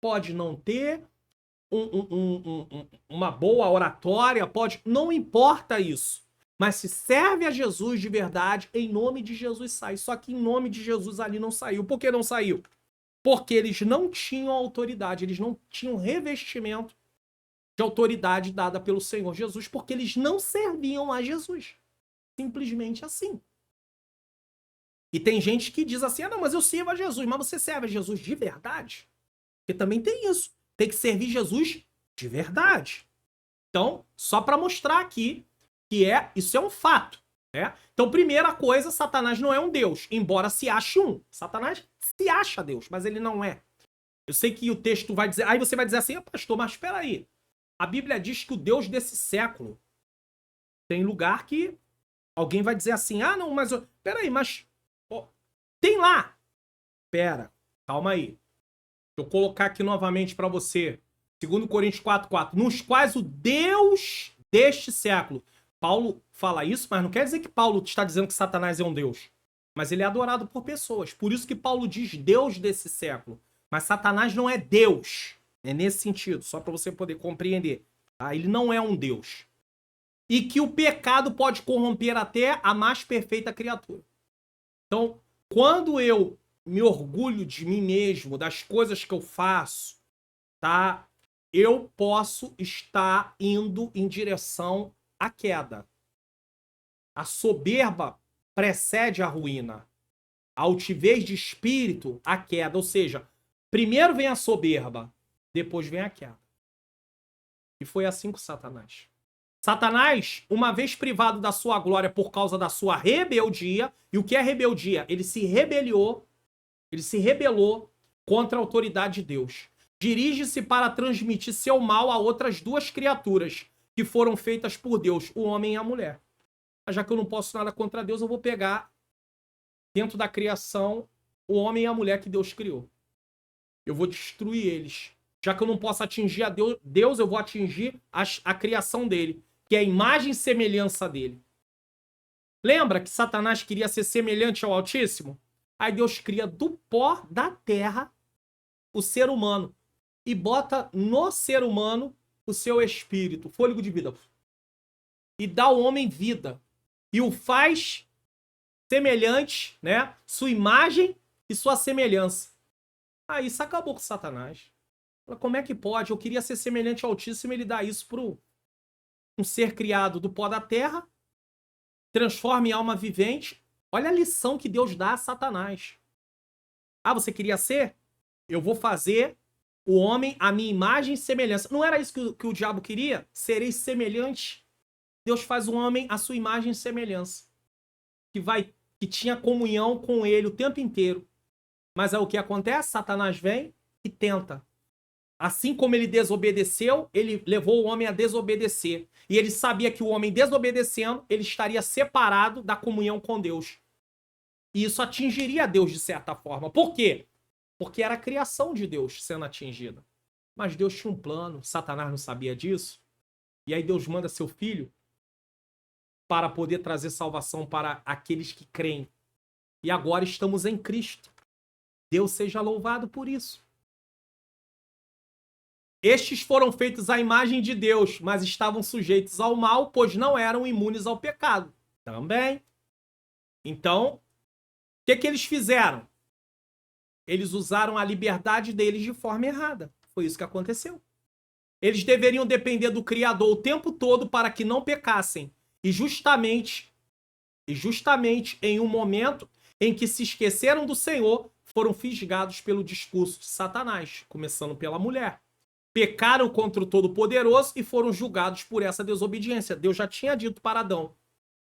Pode não ter uma boa oratória, não importa isso. Mas se serve a Jesus de verdade, em nome de Jesus sai. Só que em nome de Jesus ali não saiu. Por que não saiu? Porque eles não tinham autoridade, eles não tinham revestimento de autoridade dada pelo Senhor Jesus, porque eles não serviam a Jesus. Simplesmente assim. E tem gente que diz assim, não, mas eu sirvo a Jesus. Mas você serve a Jesus de verdade? Porque também tem isso. Tem que servir Jesus de verdade. Então, só para mostrar aqui que isso é um fato. Né? Então, primeira coisa, Satanás não é um Deus, embora se ache um. Satanás se acha Deus, mas ele não é. Eu sei que o texto vai dizer... Aí você vai dizer assim, pastor, mas espera aí. A Bíblia diz que o Deus desse século tem lugar que alguém vai dizer assim, não, mas... Peraí, mas... tem lá. Pera, calma aí. Deixa eu colocar aqui novamente para você. 2 Coríntios 4:4. Nos quais o Deus deste século... Paulo fala isso, mas não quer dizer que Paulo está dizendo que Satanás é um Deus. Mas ele é adorado por pessoas. Por isso que Paulo diz Deus desse século. Mas Satanás não é Deus. É nesse sentido, só para você poder compreender. Tá? Ele não é um Deus. E que o pecado pode corromper até a mais perfeita criatura. Então, quando eu me orgulho de mim mesmo, das coisas que eu faço, tá? Eu posso estar indo em direção à queda. A soberba precede a ruína. A altivez de espírito, a queda. Ou seja, primeiro vem a soberba, depois vem a queda. E foi assim com Satanás. Satanás, uma vez privado da sua glória por causa da sua rebeldia, e o que é rebeldia? Ele se rebelou contra a autoridade de Deus. Dirige-se para transmitir seu mal a outras 2 criaturas que foram feitas por Deus, o homem e a mulher. Já que eu não posso nada contra Deus, eu vou pegar dentro da criação o homem e a mulher que Deus criou. Eu vou destruir eles. Já que eu não posso atingir a Deus, eu vou atingir a criação dele, que é a imagem e semelhança dele. Lembra que Satanás queria ser semelhante ao Altíssimo? Aí Deus cria do pó da terra o ser humano e bota no ser humano o seu espírito, fôlego de vida. E dá ao homem vida. E o faz semelhante, né? Sua imagem e sua semelhança. Aí isso acabou com Satanás. Como é que pode? Eu queria ser semelhante ao Altíssimo, ele dá isso para um ser criado do pó da terra, transforma em alma vivente. Olha a lição que Deus dá a Satanás. Você queria ser? Eu vou fazer o homem à minha imagem e semelhança. Não era isso que o diabo queria? Sereis semelhantes. Deus faz o homem à sua imagem e semelhança. Que tinha comunhão com ele o tempo inteiro. Mas aí o que acontece? Satanás vem e tenta. Assim como ele desobedeceu, ele levou o homem a desobedecer. E ele sabia que o homem desobedecendo, ele estaria separado da comunhão com Deus. E isso atingiria Deus de certa forma. Por quê? Porque era a criação de Deus sendo atingida. Mas Deus tinha um plano, Satanás não sabia disso. E aí Deus manda seu filho para poder trazer salvação para aqueles que creem. E agora estamos em Cristo. Deus seja louvado por isso. Estes foram feitos à imagem de Deus, mas estavam sujeitos ao mal, pois não eram imunes ao pecado. Também. Então, o que eles fizeram? Eles usaram a liberdade deles de forma errada. Foi isso que aconteceu. Eles deveriam depender do Criador o tempo todo para que não pecassem. E justamente em um momento em que se esqueceram do Senhor, foram fisgados pelo discurso de Satanás, começando pela mulher. Pecaram contra o Todo-Poderoso e foram julgados por essa desobediência. Deus já tinha dito para Adão,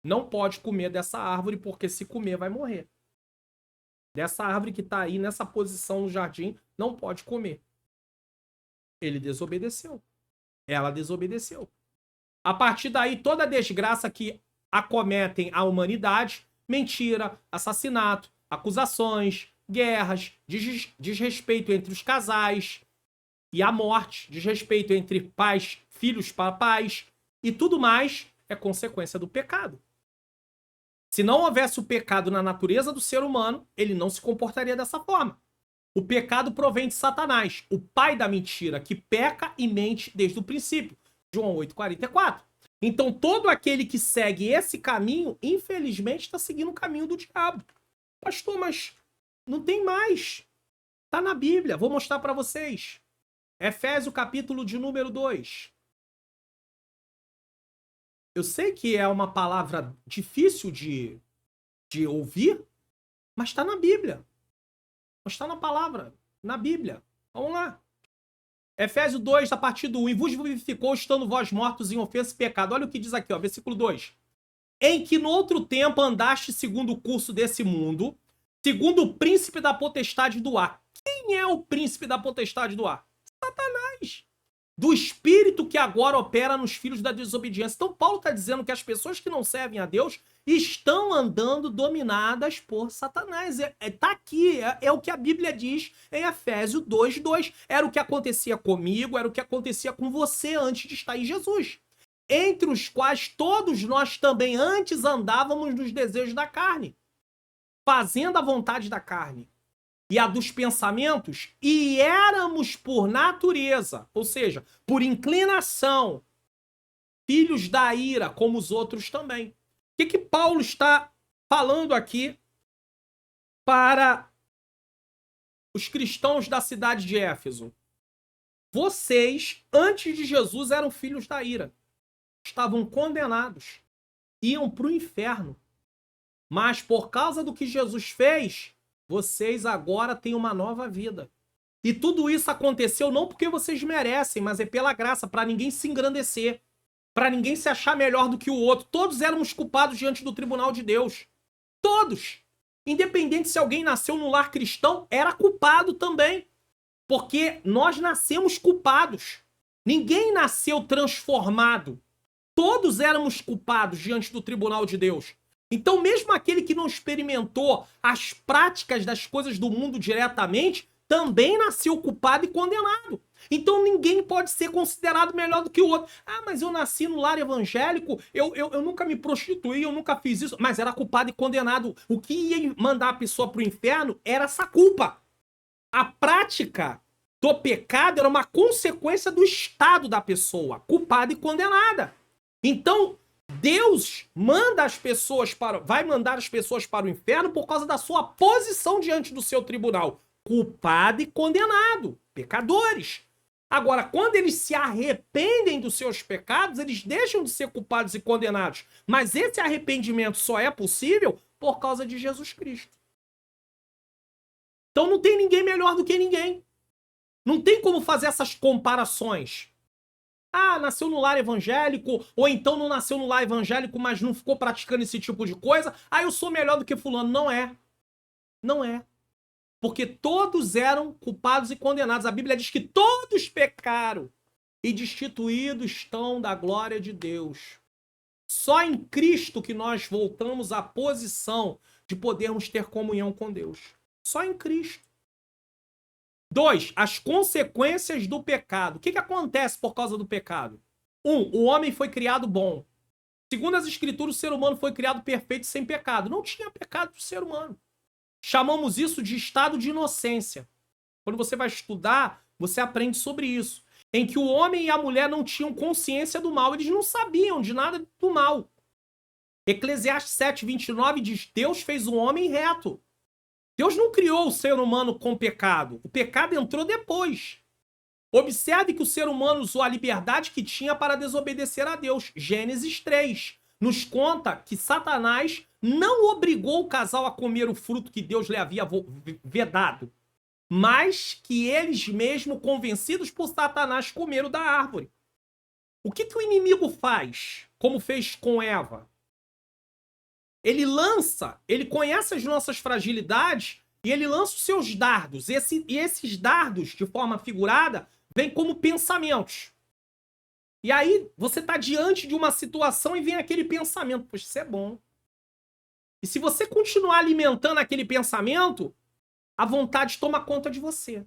não pode comer dessa árvore, porque se comer vai morrer. Dessa árvore que está aí nessa posição no jardim, não pode comer. Ele desobedeceu. Ela desobedeceu. A partir daí, toda a desgraça que acometem a humanidade, mentira, assassinato, acusações, guerras, desrespeito entre os casais e a morte, desrespeito entre pais, filhos para pais e tudo mais é consequência do pecado. Se não houvesse o pecado na natureza do ser humano, ele não se comportaria dessa forma. O pecado provém de Satanás, o pai da mentira, que peca e mente desde o princípio. João 8,44. Então, todo aquele que segue esse caminho, infelizmente, está seguindo o caminho do diabo. Pastor, mas não tem mais. Está na Bíblia. Vou mostrar para vocês. Efésios, capítulo de número 2. Eu sei que é uma palavra difícil de ouvir, mas está na Bíblia. Mas está na palavra, na Bíblia. Vamos lá. Efésios 2, a partir do 1. E vos vivificou, estando vós mortos em ofensa e pecado. Olha o que diz aqui, ó, versículo 2. Em que no outro tempo andaste segundo o curso desse mundo, segundo o príncipe da potestade do ar. Quem é o príncipe da potestade do ar? Satanás. Do espírito que agora opera nos filhos da desobediência. Então Paulo está dizendo que as pessoas que não servem a Deus estão andando dominadas por Satanás. Tá aqui, é o que a Bíblia diz em Efésios 2:2. Era o que acontecia comigo, era o que acontecia com você antes de estar em Jesus. Entre os quais todos nós também antes andávamos nos desejos da carne, fazendo a vontade da carne e a dos pensamentos, e éramos por natureza, ou seja, por inclinação, filhos da ira, como os outros também. O que Paulo está falando aqui para os cristãos da cidade de Éfeso? Vocês, antes de Jesus, eram filhos da ira. Estavam condenados. Iam para o inferno. Mas por causa do que Jesus fez, vocês agora têm uma nova vida. E tudo isso aconteceu não porque vocês merecem, mas é pela graça, para ninguém se engrandecer, para ninguém se achar melhor do que o outro. Todos éramos culpados diante do tribunal de Deus. Todos. Independente se alguém nasceu no lar cristão, era culpado também. Porque nós nascemos culpados. Ninguém nasceu transformado. Todos éramos culpados diante do tribunal de Deus. Então, mesmo aquele que não experimentou as práticas das coisas do mundo diretamente, também nasceu culpado e condenado. Então, ninguém pode ser considerado melhor do que o outro. Ah, mas eu nasci no lar evangélico, eu nunca me prostituí, eu nunca fiz isso. Mas era culpado e condenado. O que ia mandar a pessoa para o inferno era essa culpa. A prática do pecado era uma consequência do estado da pessoa, culpada e condenada. Então, Deus vai mandar as pessoas para o inferno por causa da sua posição diante do seu tribunal. Culpado e condenado. Pecadores. Agora, quando eles se arrependem dos seus pecados, eles deixam de ser culpados e condenados. Mas esse arrependimento só é possível por causa de Jesus Cristo. Então não tem ninguém melhor do que ninguém. Não tem como fazer essas comparações. Ah, nasceu no lar evangélico, ou então não nasceu no lar evangélico, mas não ficou praticando esse tipo de coisa. Ah, eu sou melhor do que fulano. Não é. Não é. Porque todos eram culpados e condenados. A Bíblia diz que todos pecaram e destituídos estão da glória de Deus. Só em Cristo que nós voltamos à posição de podermos ter comunhão com Deus. Só em Cristo. 2. As consequências do pecado. O que acontece por causa do pecado? 1. O homem foi criado bom. Segundo as Escrituras, o ser humano foi criado perfeito sem pecado. Não tinha pecado para o ser humano. Chamamos isso de estado de inocência. Quando você vai estudar, você aprende sobre isso. Em que o homem e a mulher não tinham consciência do mal. Eles não sabiam de nada do mal. Eclesiastes 7:29 diz: Deus fez o homem reto. Deus não criou o ser humano com pecado. O pecado entrou depois. Observe que o ser humano usou a liberdade que tinha para desobedecer a Deus. Gênesis 3 nos conta que Satanás não obrigou o casal a comer o fruto que Deus lhe havia vedado, mas que eles mesmos, convencidos por Satanás, comeram da árvore. O que o inimigo faz, como fez com Eva? Ele conhece as nossas fragilidades e ele lança os seus dardos. E esses dardos, de forma figurada, vêm como pensamentos. E aí, você está diante de uma situação e vem aquele pensamento. Poxa, isso é bom. E se você continuar alimentando aquele pensamento, a vontade toma conta de você.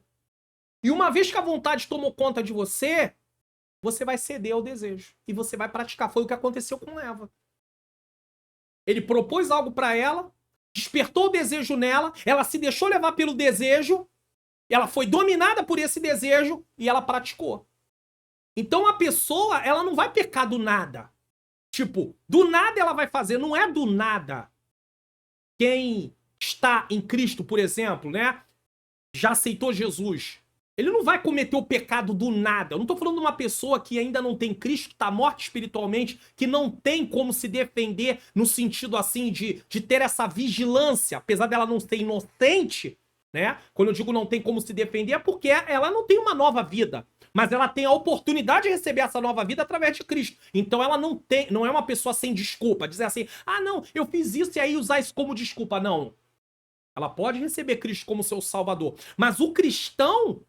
E uma vez que a vontade tomou conta de você, você vai ceder ao desejo. E você vai praticar. Foi o que aconteceu com Eva. Ele propôs algo para ela, despertou o desejo nela, ela se deixou levar pelo desejo, ela foi dominada por esse desejo e ela praticou. Então a pessoa, ela não vai pecar do nada. Tipo, do nada ela vai fazer, não é do nada. Quem está em Cristo, por exemplo, né? Já aceitou Jesus. Ele não vai cometer o pecado do nada. Eu não estou falando de uma pessoa que ainda não tem Cristo, que está morta espiritualmente, que não tem como se defender no sentido assim de ter essa vigilância, apesar dela não ser inocente, né? Quando eu digo não tem como se defender, é porque ela não tem uma nova vida. Mas ela tem a oportunidade de receber essa nova vida através de Cristo. Então ela não é uma pessoa sem desculpa, dizer assim, ah não, eu fiz isso e aí usar isso como desculpa. Não. Ela pode receber Cristo como seu salvador. Mas o cristão,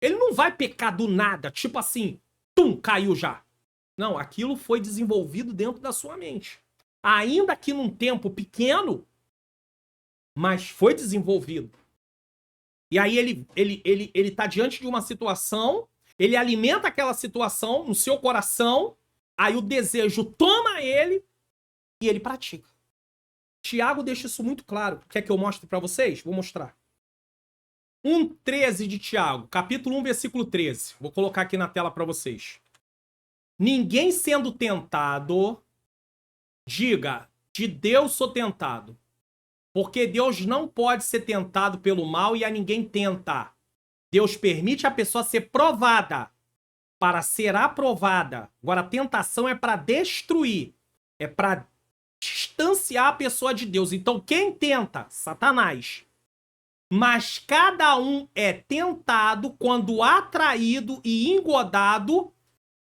ele não vai pecar do nada, tipo assim, caiu já. Não, aquilo foi desenvolvido dentro da sua mente. Ainda que num tempo pequeno, mas foi desenvolvido. E aí ele tá diante de uma situação, ele alimenta aquela situação no seu coração, aí o desejo toma ele e ele pratica. Tiago deixa isso muito claro. Quer que eu mostre para vocês? Vou mostrar. 1:13 de Tiago, capítulo 1, versículo 13. Vou colocar aqui na tela para vocês. Ninguém sendo tentado, diga, de Deus sou tentado. Porque Deus não pode ser tentado pelo mal e a ninguém tenta. Deus permite a pessoa ser provada para ser aprovada. Agora, a tentação é para destruir. É para distanciar a pessoa de Deus. Então, quem tenta? Satanás. Mas cada um é tentado quando atraído e engodado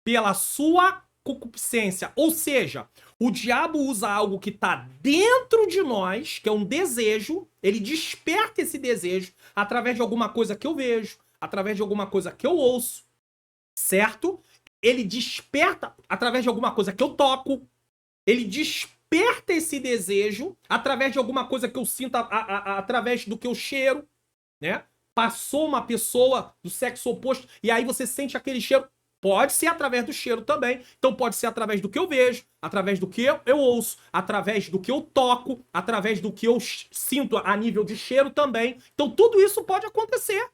pela sua concupiscência. Ou seja, o diabo usa algo que está dentro de nós, que é um desejo, ele desperta esse desejo através de alguma coisa que eu vejo, através de alguma coisa que eu ouço, certo? Ele desperta através de alguma coisa que eu toco, ele desperta esse desejo através de alguma coisa que eu sinto, através do que eu cheiro, né? Passou uma pessoa do sexo oposto e aí você sente aquele cheiro. Pode ser através do cheiro também. Então pode ser através do que eu vejo, através do que eu ouço, através do que eu toco, através do que eu sinto a nível de cheiro também. Então tudo isso pode acontecer.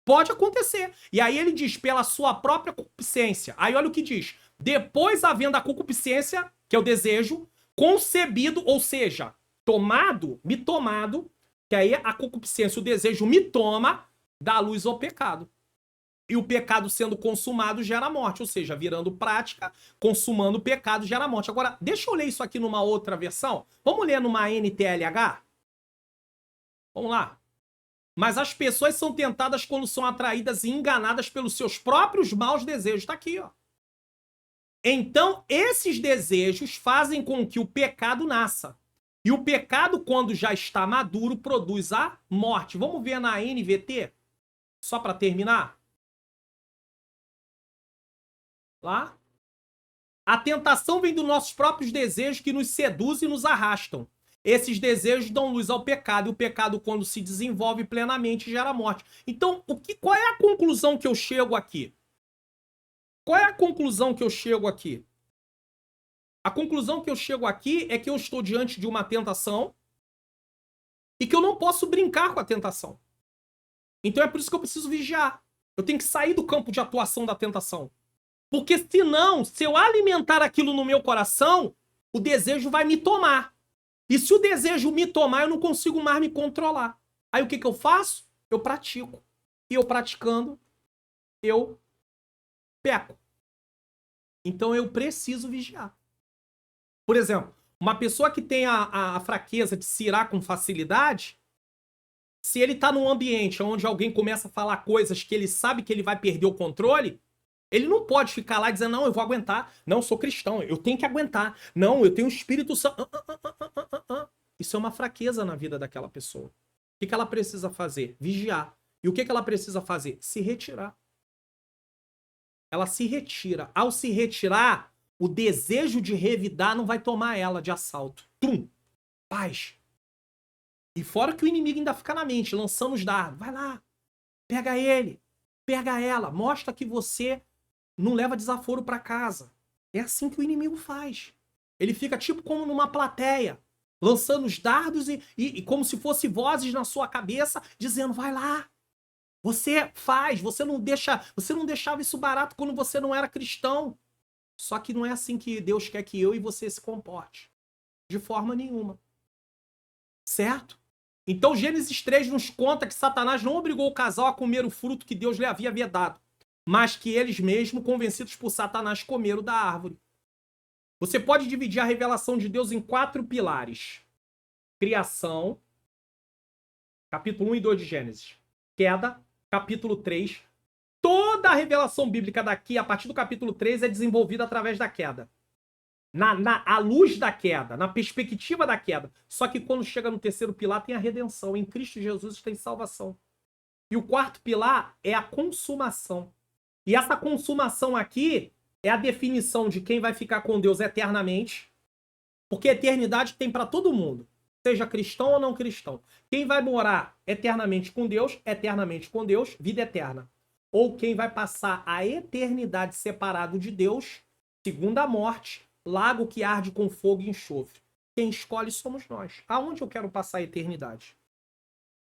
Pode acontecer. E aí ele diz, pela sua própria concupiscência. Aí olha o que diz. Depois havendo a concupiscência, que é o desejo, concebido, ou seja, me tomado, que aí a concupiscência, o desejo me toma, dá luz ao pecado. E o pecado sendo consumado gera morte, ou seja, virando prática, consumando o pecado gera morte. Agora, deixa eu ler isso aqui numa outra versão. Vamos ler numa NTLH? Vamos lá. Mas as pessoas são tentadas quando são atraídas e enganadas pelos seus próprios maus desejos. Tá aqui, ó. Então, esses desejos fazem com que o pecado nasça. E o pecado, quando já está maduro, produz a morte. Vamos ver na NVT? Só para terminar. Lá. A tentação vem dos nossos próprios desejos que nos seduzem e nos arrastam. Esses desejos dão luz ao pecado, e o pecado, quando se desenvolve plenamente, gera morte. Então, qual é a conclusão que eu chego aqui? Qual é a conclusão que eu chego aqui? A conclusão que eu chego aqui é que eu estou diante de uma tentação e que eu não posso brincar com a tentação. Então é por isso que eu preciso vigiar. Eu tenho que sair do campo de atuação da tentação. Porque senão, se eu alimentar aquilo no meu coração, o desejo vai me tomar. E se o desejo me tomar, eu não consigo mais me controlar. Aí o que eu faço? Eu pratico. E eu praticando, eu peco. Então eu preciso vigiar. Por exemplo, uma pessoa que tem a fraqueza de se irar com facilidade, se ele está num ambiente onde alguém começa a falar coisas que ele sabe que ele vai perder o controle, ele não pode ficar lá dizendo, não, eu vou aguentar. Não, eu sou cristão, eu tenho que aguentar. Não, eu tenho o Espírito Santo. Isso é uma fraqueza na vida daquela pessoa. O que ela precisa fazer? Vigiar. E o que ela precisa fazer? Se retirar. Ela se retira. Ao se retirar, o desejo de revidar não vai tomar ela de assalto. Tum! Paz. E fora que o inimigo ainda fica na mente, lançando os dardos. Vai lá, pega ele, pega ela, mostra que você não leva desaforo para casa. É assim que o inimigo faz. Ele fica tipo como numa plateia, lançando os dardos e como se fosse vozes na sua cabeça, dizendo, vai lá. Você faz, você não deixava isso barato quando você não era cristão. Só que não é assim que Deus quer que eu e você se comporte. De forma nenhuma. Certo? Então Gênesis 3 nos conta que Satanás não obrigou o casal a comer o fruto que Deus lhe havia vedado, mas que eles mesmos, convencidos por Satanás, comeram da árvore. Você pode dividir a revelação de Deus em 4 pilares. Criação, capítulo 1 e 2 de Gênesis. Queda, capítulo 3. Toda a revelação bíblica daqui, a partir do capítulo 3, é desenvolvida através da queda. À luz da queda, na perspectiva da queda. Só que quando chega no terceiro pilar, tem a redenção. Em Cristo Jesus tem salvação. E o 4º pilar é a consumação. E essa consumação aqui é a definição de quem vai ficar com Deus eternamente. Porque a eternidade tem para todo mundo. Seja cristão ou não cristão. Quem vai morar eternamente com Deus, vida eterna. Ou quem vai passar a eternidade separado de Deus, segunda morte, lago que arde com fogo e enxofre. Quem escolhe somos nós. Aonde eu quero passar a eternidade?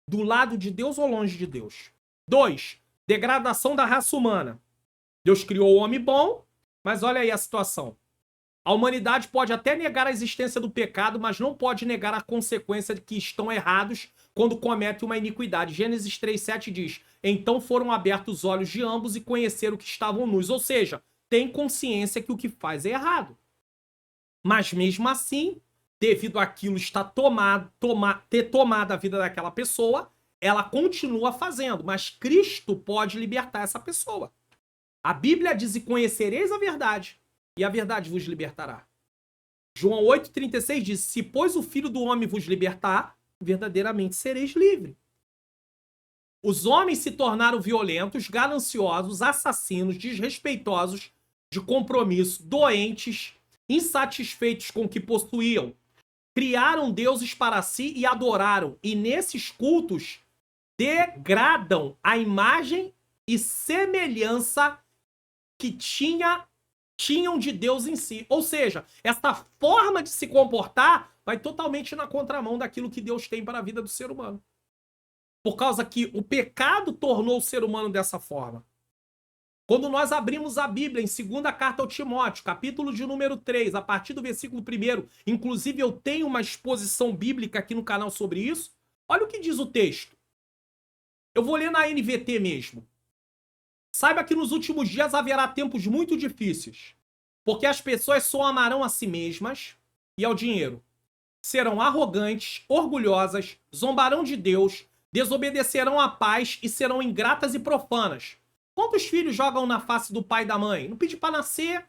Do lado de Deus ou longe de Deus? 2. Degradação da raça humana. Deus criou o homem bom, mas olha aí a situação. A humanidade pode até negar a existência do pecado, mas não pode negar a consequência de que estão errados quando comete uma iniquidade. Gênesis 3:7 diz, então foram abertos os olhos de ambos e conheceram que estavam nus. Ou seja, tem consciência que o que faz é errado. Mas mesmo assim, devido àquilo ter tomado a vida daquela pessoa, ela continua fazendo. Mas Cristo pode libertar essa pessoa. A Bíblia diz, e conhecereis a verdade, e a verdade vos libertará. João 8,36 diz, se pois o Filho do Homem vos libertar, verdadeiramente sereis livres. Os homens se tornaram violentos, gananciosos, assassinos, desrespeitosos de compromisso, doentes, insatisfeitos com o que possuíam. Criaram deuses para si e adoraram. E nesses cultos degradam a imagem e semelhança que tinham de Deus em si. Ou seja, essa forma de se comportar vai totalmente na contramão daquilo que Deus tem para a vida do ser humano. Por causa que o pecado tornou o ser humano dessa forma. Quando nós abrimos a Bíblia em 2ª carta ao Timóteo, capítulo de número 3, a partir do versículo 1, inclusive eu tenho uma exposição bíblica aqui no canal sobre isso, olha o que diz o texto. Eu vou ler na NVT mesmo. Saiba que nos últimos dias haverá tempos muito difíceis, porque as pessoas só amarão a si mesmas e ao dinheiro. Serão arrogantes, orgulhosas, zombarão de Deus, desobedecerão à paz e serão ingratas e profanas. Quantos filhos jogam na face do pai e da mãe? Não pedi para nascer.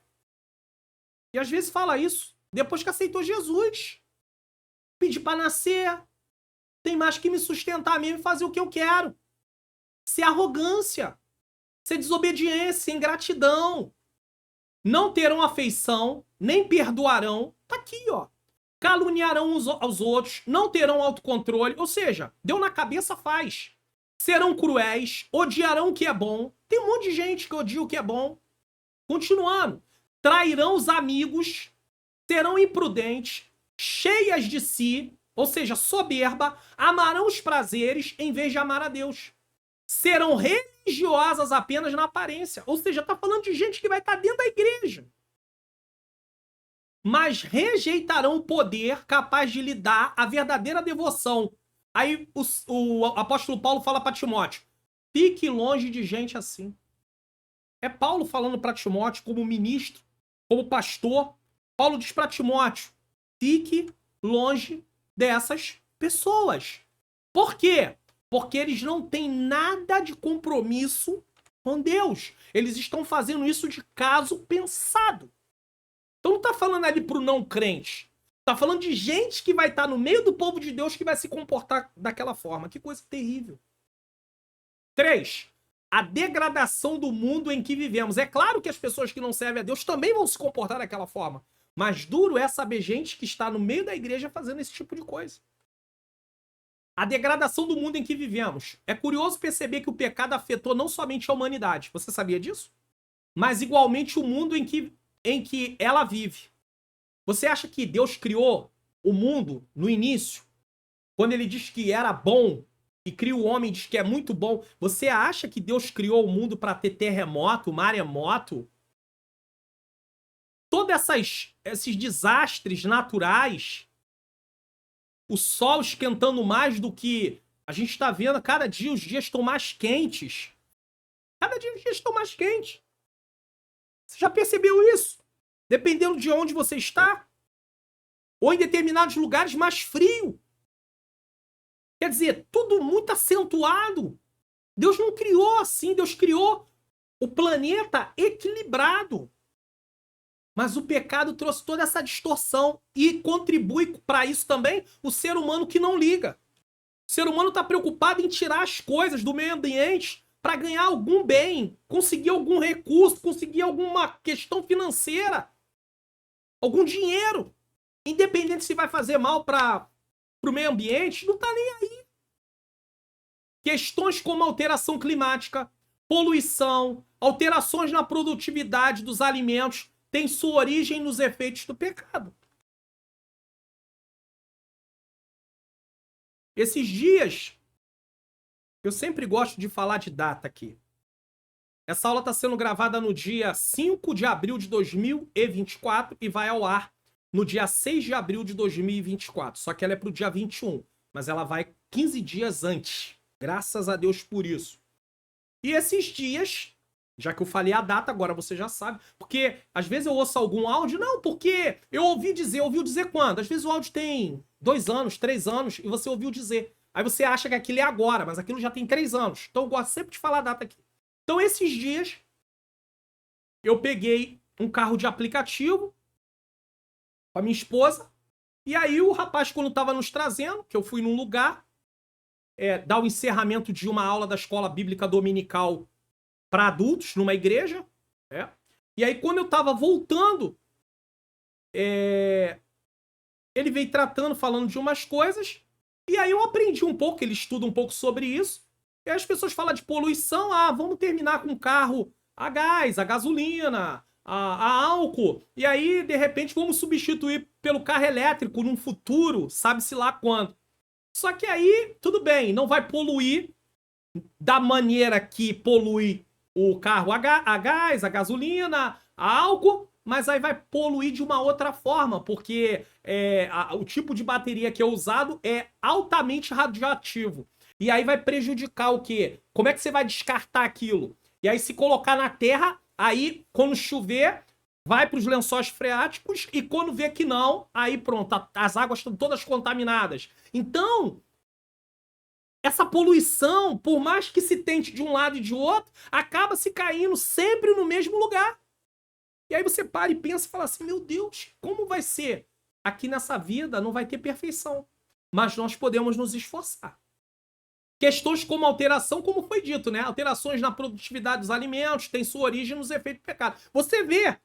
E às vezes fala isso depois que aceitou Jesus. Pedi para nascer. Tem mais que me sustentar mesmo e fazer o que eu quero. Isso é arrogância. Isso é desobediência, ingratidão. Não terão afeição, nem perdoarão. Tá aqui, ó. Caluniarão uns aos outros, não terão autocontrole. Ou seja, deu na cabeça, faz. Serão cruéis, odiarão o que é bom. Tem um monte de gente que odia o que é bom. Continuando. Trairão os amigos, serão imprudentes, cheias de si, ou seja, soberba, amarão os prazeres em vez de amar a Deus. Serão religiosas apenas na aparência. Ou seja, tá falando de gente que vai estar dentro da igreja. Mas rejeitarão o poder capaz de lhe dar a verdadeira devoção. Aí o apóstolo Paulo fala para Timóteo, fique longe de gente assim. É Paulo falando para Timóteo como ministro, como pastor. Paulo diz para Timóteo, fique longe dessas pessoas. Por quê? Porque eles não têm nada de compromisso com Deus. Eles estão fazendo isso de caso pensado. Então não está falando ali para o não crente. Está falando de gente que vai estar no meio do povo de Deus que vai se comportar daquela forma. Que coisa terrível. 3. A degradação do mundo em que vivemos. É claro que as pessoas que não servem a Deus também vão se comportar daquela forma. Mas duro é saber gente que está no meio da igreja fazendo esse tipo de coisa. A degradação do mundo em que vivemos. É curioso perceber que o pecado afetou não somente a humanidade. Você sabia disso? Mas igualmente o mundo em que ela vive. Você acha que Deus criou o mundo no início, quando ele diz que era bom, e cria o homem e diz que é muito bom? Você acha que Deus criou o mundo para ter terremoto, maremoto? Todos esses desastres naturais, o sol esquentando mais do que a gente está vendo, cada dia os dias estão mais quentes. Cada dia os dias estão mais quentes. Você já percebeu isso? Dependendo de onde você está. Ou em determinados lugares mais frio. Quer dizer, tudo muito acentuado. Deus não criou assim. Deus criou o planeta equilibrado. Mas o pecado trouxe toda essa distorção. E contribui para isso também o ser humano que não liga. O ser humano está preocupado em tirar as coisas do meio ambiente para ganhar algum bem, conseguir algum recurso, conseguir alguma questão financeira, algum dinheiro. Independente se vai fazer mal para o meio ambiente, não está nem aí. Questões como alteração climática, poluição, alterações na produtividade dos alimentos têm sua origem nos efeitos do pecado. Esses dias, eu sempre gosto de falar de data aqui. Essa aula está sendo gravada no dia 5 de abril de 2024 e vai ao ar no dia 6 de abril de 2024. Só que ela é para o dia 21, mas ela vai 15 dias antes. Graças a Deus por isso. E esses dias, já que eu falei a data, agora você já sabe. Porque às vezes eu ouço algum áudio, não, porque eu ouviu dizer quando? Às vezes o áudio tem 2 anos, 3 anos, e você ouviu dizer. Aí você acha que aquilo é agora, mas aquilo já tem 3 anos. Então eu gosto sempre de falar a data aqui. Então esses dias, eu peguei um carro de aplicativo com a minha esposa. E aí o rapaz, quando estava nos trazendo, que eu fui num lugar, dar o encerramento de uma aula da escola bíblica dominical para adultos, numa igreja. E aí quando eu estava voltando, ele veio tratando, falando de umas coisas. E aí eu aprendi um pouco, ele estuda um pouco sobre isso. E aí as pessoas falam de poluição. Vamos terminar com o carro a gás, a gasolina, a álcool. E aí, de repente, vamos substituir pelo carro elétrico num futuro, sabe-se lá quando. Só que aí, tudo bem, não vai poluir da maneira que polui o carro a gás, a gasolina, a álcool, mas aí vai poluir de uma outra forma, porque o tipo de bateria que é usado é altamente radioativo. E aí vai prejudicar o quê? Como é que você vai descartar aquilo? E aí se colocar na terra, aí quando chover, vai para os lençóis freáticos e quando vê que não, aí pronto, as águas estão todas contaminadas. Então, essa poluição, por mais que se tente de um lado e de outro, acaba se caindo sempre no mesmo lugar. E aí você para e pensa e fala assim, meu Deus, como vai ser? Aqui nessa vida não vai ter perfeição, mas nós podemos nos esforçar. Questões como alteração, como foi dito, né? Alterações na produtividade dos alimentos têm sua origem nos efeitos do pecado. Você vê,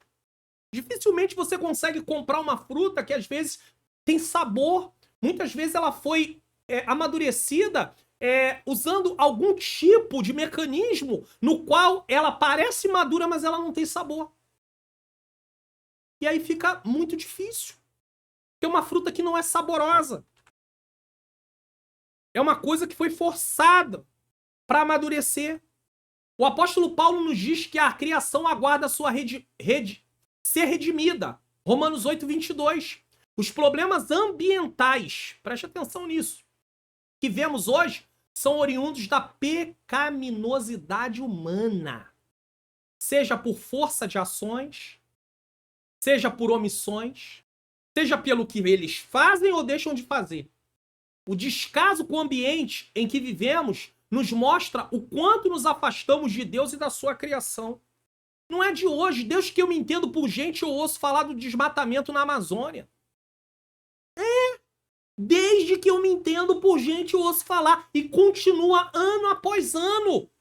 dificilmente você consegue comprar uma fruta que às vezes tem sabor, muitas vezes ela foi amadurecida usando algum tipo de mecanismo no qual ela parece madura, mas ela não tem sabor. E aí fica muito difícil. É uma fruta que não é saborosa. É uma coisa que foi forçada para amadurecer. O apóstolo Paulo nos diz que a criação aguarda a sua ser redimida. Romanos 8, 22. Os problemas ambientais, preste atenção nisso, que vemos hoje, são oriundos da pecaminosidade humana. Seja por força de ações, seja por omissões, seja pelo que eles fazem ou deixam de fazer. O descaso com o ambiente em que vivemos nos mostra o quanto nos afastamos de Deus e da sua criação. Não é de hoje. Desde que eu me entendo por gente, eu ouço falar do desmatamento na Amazônia. Desde que eu me entendo por gente, eu ouço falar. E continua ano após ano.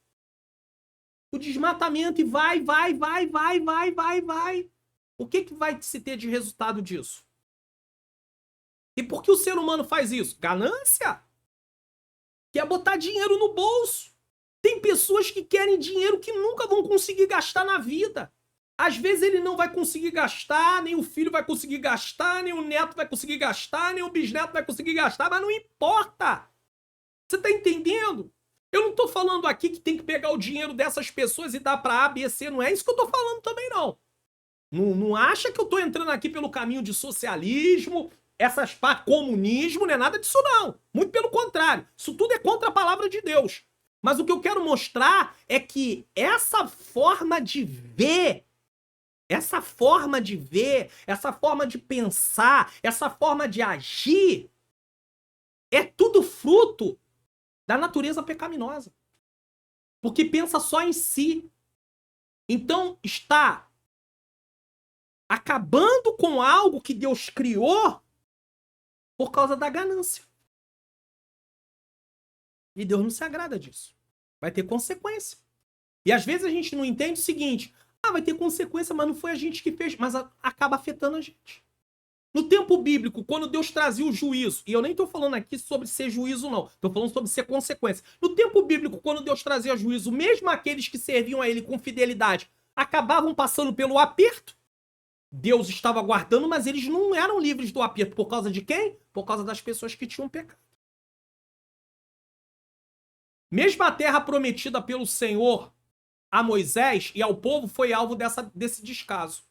O desmatamento e vai. O que vai se ter de resultado disso? E por que o ser humano faz isso? Ganância. Quer botar dinheiro no bolso. Tem pessoas que querem dinheiro que nunca vão conseguir gastar na vida. Às vezes ele não vai conseguir gastar, nem o filho vai conseguir gastar, nem o neto vai conseguir gastar, nem o bisneto vai conseguir gastar, mas não importa. Você tá entendendo? Eu não tô falando aqui que tem que pegar o dinheiro dessas pessoas e dar pra A, B, C, não é isso que eu tô falando também, não. Não acha que eu tô entrando aqui pelo caminho de socialismo, essas partes, comunismo, não é nada disso não. Muito pelo contrário. Isso tudo é contra a palavra de Deus. Mas o que eu quero mostrar é que essa forma de ver, essa forma de pensar, essa forma de agir, é tudo fruto da natureza pecaminosa. Porque pensa só em si. Então está acabando com algo que Deus criou por causa da ganância. E Deus não se agrada disso. Vai ter consequência. E às vezes a gente não entende o seguinte, vai ter consequência, mas não foi a gente que fez, mas acaba afetando a gente. No tempo bíblico, quando Deus trazia o juízo, e eu nem estou falando aqui sobre ser juízo não, estou falando sobre ser consequência. No tempo bíblico, quando Deus trazia juízo, mesmo aqueles que serviam a ele com fidelidade, acabavam passando pelo aperto. Deus estava guardando, mas eles não eram livres do aperto. Por causa de quem? Por causa das pessoas que tinham pecado. Mesmo a terra prometida pelo Senhor a Moisés e ao povo foi alvo desse descaso.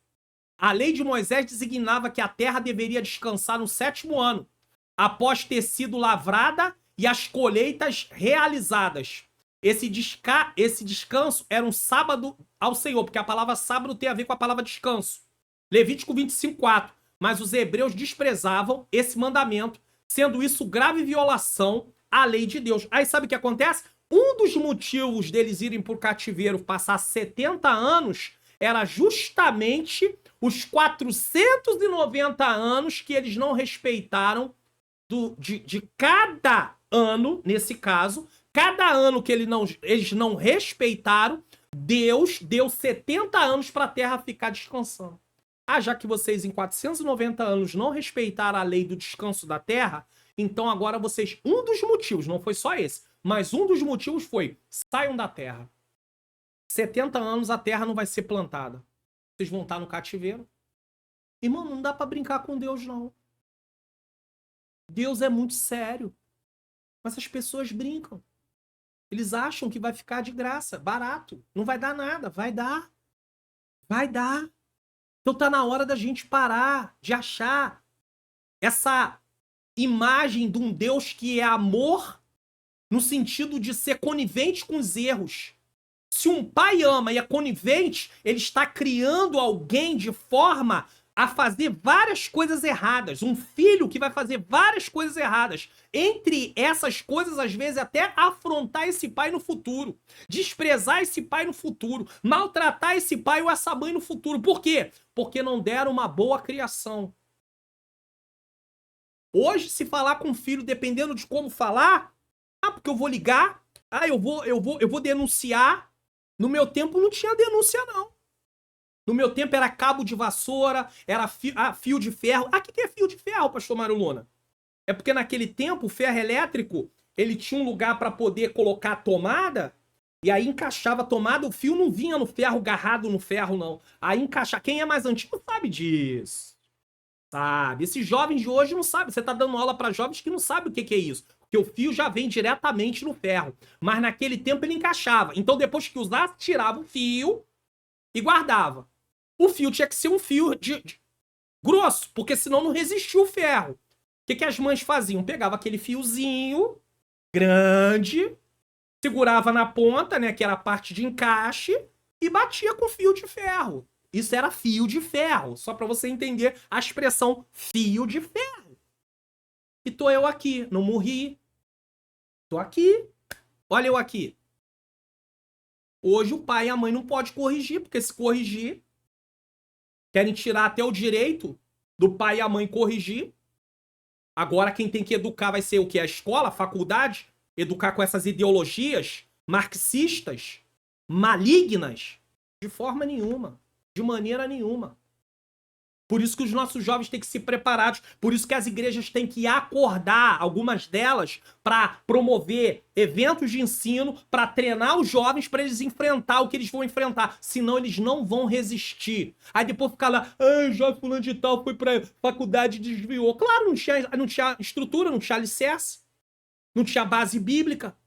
A lei de Moisés designava que a terra deveria descansar no 7º ano, após ter sido lavrada e as colheitas realizadas. Esse descanso era um sábado ao Senhor, porque a palavra sábado tem a ver com a palavra descanso. Levítico 25:4. Mas os hebreus desprezavam esse mandamento, sendo isso grave violação à lei de Deus. Aí sabe o que acontece? Um dos motivos deles irem para o cativeiro passar 70 anos era justamente os 490 anos que eles não respeitaram de cada ano, nesse caso, cada ano que eles não respeitaram, Deus deu 70 anos para a terra ficar descansando. Já que vocês em 490 anos não respeitaram a lei do descanso da terra, então agora vocês, um dos motivos, não foi só esse, mas um dos motivos foi, saiam da terra. 70 anos a terra não vai ser plantada. Vocês vão estar no cativeiro. Irmão, não dá para brincar com Deus, não. Deus é muito sério. Mas as pessoas brincam. Eles acham que vai ficar de graça, barato. Não vai dar nada. Vai dar. Vai dar. Então tá na hora da gente parar de achar essa imagem de um Deus que é amor no sentido de ser conivente com os erros. Se um pai ama e é conivente, ele está criando alguém de forma a fazer várias coisas erradas. Um filho que vai fazer várias coisas erradas. Entre essas coisas, às vezes, até afrontar esse pai no futuro. Desprezar esse pai no futuro. Maltratar esse pai ou essa mãe no futuro. Por quê? Porque não deram uma boa criação. Hoje, se falar com o filho, dependendo de como falar, porque eu vou ligar, eu vou denunciar. No meu tempo não tinha denúncia, não. No meu tempo era cabo de vassoura, era fio de ferro. O que é fio de ferro, pastor Mário Luna? É porque naquele tempo o ferro elétrico, ele tinha um lugar para poder colocar a tomada, e aí encaixava a tomada, o fio não vinha no ferro, agarrado no ferro, não. Aí encaixava. Quem é mais antigo sabe disso. Sabe? Esses jovens de hoje não sabem. Você tá dando aula para jovens que não sabem o que é isso. Porque o fio já vem diretamente no ferro. Mas naquele tempo ele encaixava. Então depois que usasse, tirava o fio e guardava. O fio tinha que ser um fio grosso, porque senão não resistia o ferro. O que as mães faziam? Pegava aquele fiozinho grande, segurava na ponta, né, que era a parte de encaixe, e batia com fio de ferro. Isso era fio de ferro, só para você entender a expressão fio de ferro. E tô eu aqui, não morri. Tô aqui. Olha eu aqui. Hoje o pai e a mãe não podem corrigir, porque se corrigir, querem tirar até o direito do pai e a mãe corrigir. Agora quem tem que educar vai ser o quê? A escola, a faculdade? Educar com essas ideologias marxistas, malignas? De forma nenhuma. De maneira nenhuma. Por isso que os nossos jovens têm que se preparar. Por isso que as igrejas têm que acordar, algumas delas, para promover eventos de ensino, para treinar os jovens para eles enfrentar o que eles vão enfrentar. Senão eles não vão resistir. Aí depois ficar lá, já fulano de tal foi para faculdade e desviou. Claro, não tinha estrutura, não tinha alicerce, não tinha base bíblica.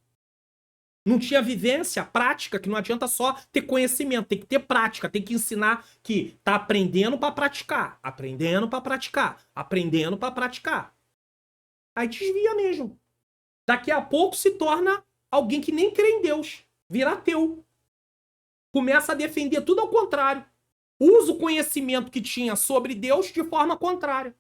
Não tinha vivência, prática, que não adianta só ter conhecimento, tem que ter prática, tem que ensinar que tá aprendendo para praticar, aprendendo para praticar, aprendendo para praticar. Aí desvia mesmo. Daqui a pouco se torna alguém que nem crê em Deus, vira ateu. Começa a defender tudo ao contrário. Usa o conhecimento que tinha sobre Deus de forma contrária.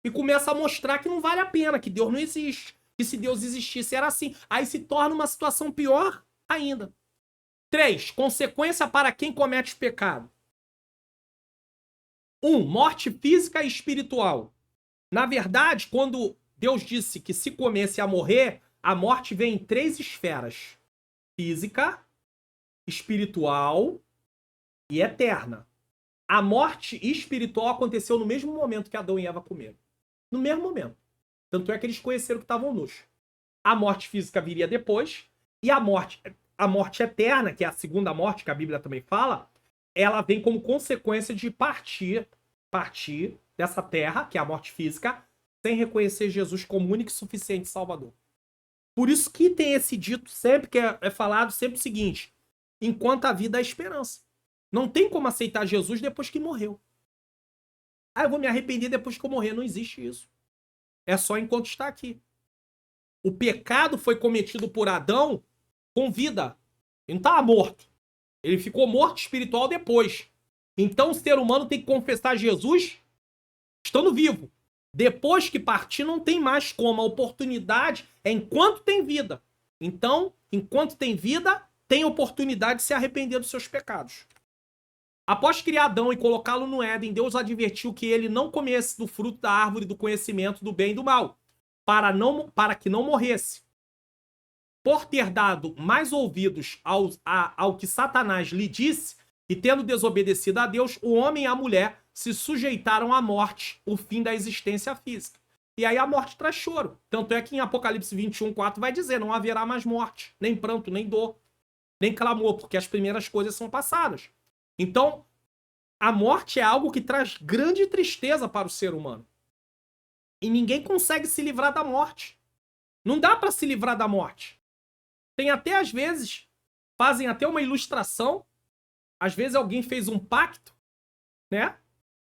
E começa a mostrar que não vale a pena, que Deus não existe. Que se Deus existisse era assim. Aí se torna uma situação pior ainda. 3. Consequência para quem comete pecado. 1. Morte física e espiritual. Na verdade, quando Deus disse que se comesse a morrer, a morte vem em 3 esferas. Física, espiritual e eterna. A morte espiritual aconteceu no mesmo momento que Adão e Eva comeram. No mesmo momento. Tanto é que eles conheceram que estavam nus. A morte física viria depois. E a morte eterna, que é a segunda morte, que a Bíblia também fala, ela vem como consequência de partir dessa terra, que é a morte física, sem reconhecer Jesus como único e suficiente Salvador. Por isso que tem esse dito sempre, que é falado sempre o seguinte: enquanto a vida há esperança. Não tem como aceitar Jesus depois que morreu. Eu vou me arrepender depois que eu morrer. Não existe isso. É só enquanto está aqui. O pecado foi cometido por Adão com vida. Ele não estava morto. Ele ficou morto espiritual depois. Então o ser humano tem que confessar Jesus estando vivo. Depois que partir, não tem mais como. A oportunidade é enquanto tem vida. Então, enquanto tem vida, tem oportunidade de se arrepender dos seus pecados. Após criar Adão e colocá-lo no Éden, Deus advertiu que ele não comesse do fruto da árvore do conhecimento do bem e do mal, para que não morresse. Por ter dado mais ouvidos ao que Satanás lhe disse, e tendo desobedecido a Deus, o homem e a mulher se sujeitaram à morte, o fim da existência física. E aí a morte traz choro. Tanto é que em Apocalipse 21:4 vai dizer, não haverá mais morte, nem pranto, nem dor, nem clamor, porque as primeiras coisas são passadas. Então, a morte é algo que traz grande tristeza para o ser humano. E ninguém consegue se livrar da morte. Não dá para se livrar da morte. Tem até, às vezes, fazem até uma ilustração. Às vezes alguém fez um pacto, né?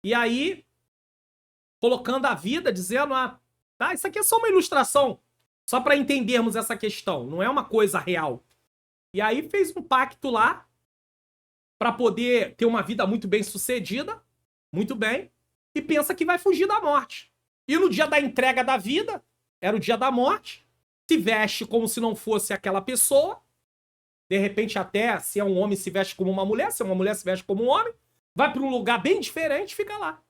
E aí, colocando a vida, dizendo, isso aqui é só uma ilustração. Só para entendermos essa questão. Não é uma coisa real. E aí fez um pacto lá, para poder ter uma vida muito bem sucedida, muito bem, e pensa que vai fugir da morte. E no dia da entrega da vida, era o dia da morte, se veste como se não fosse aquela pessoa. De repente, até se é um homem, se veste como uma mulher, se é uma mulher, se veste como um homem. Vai para um lugar bem diferente e fica lá.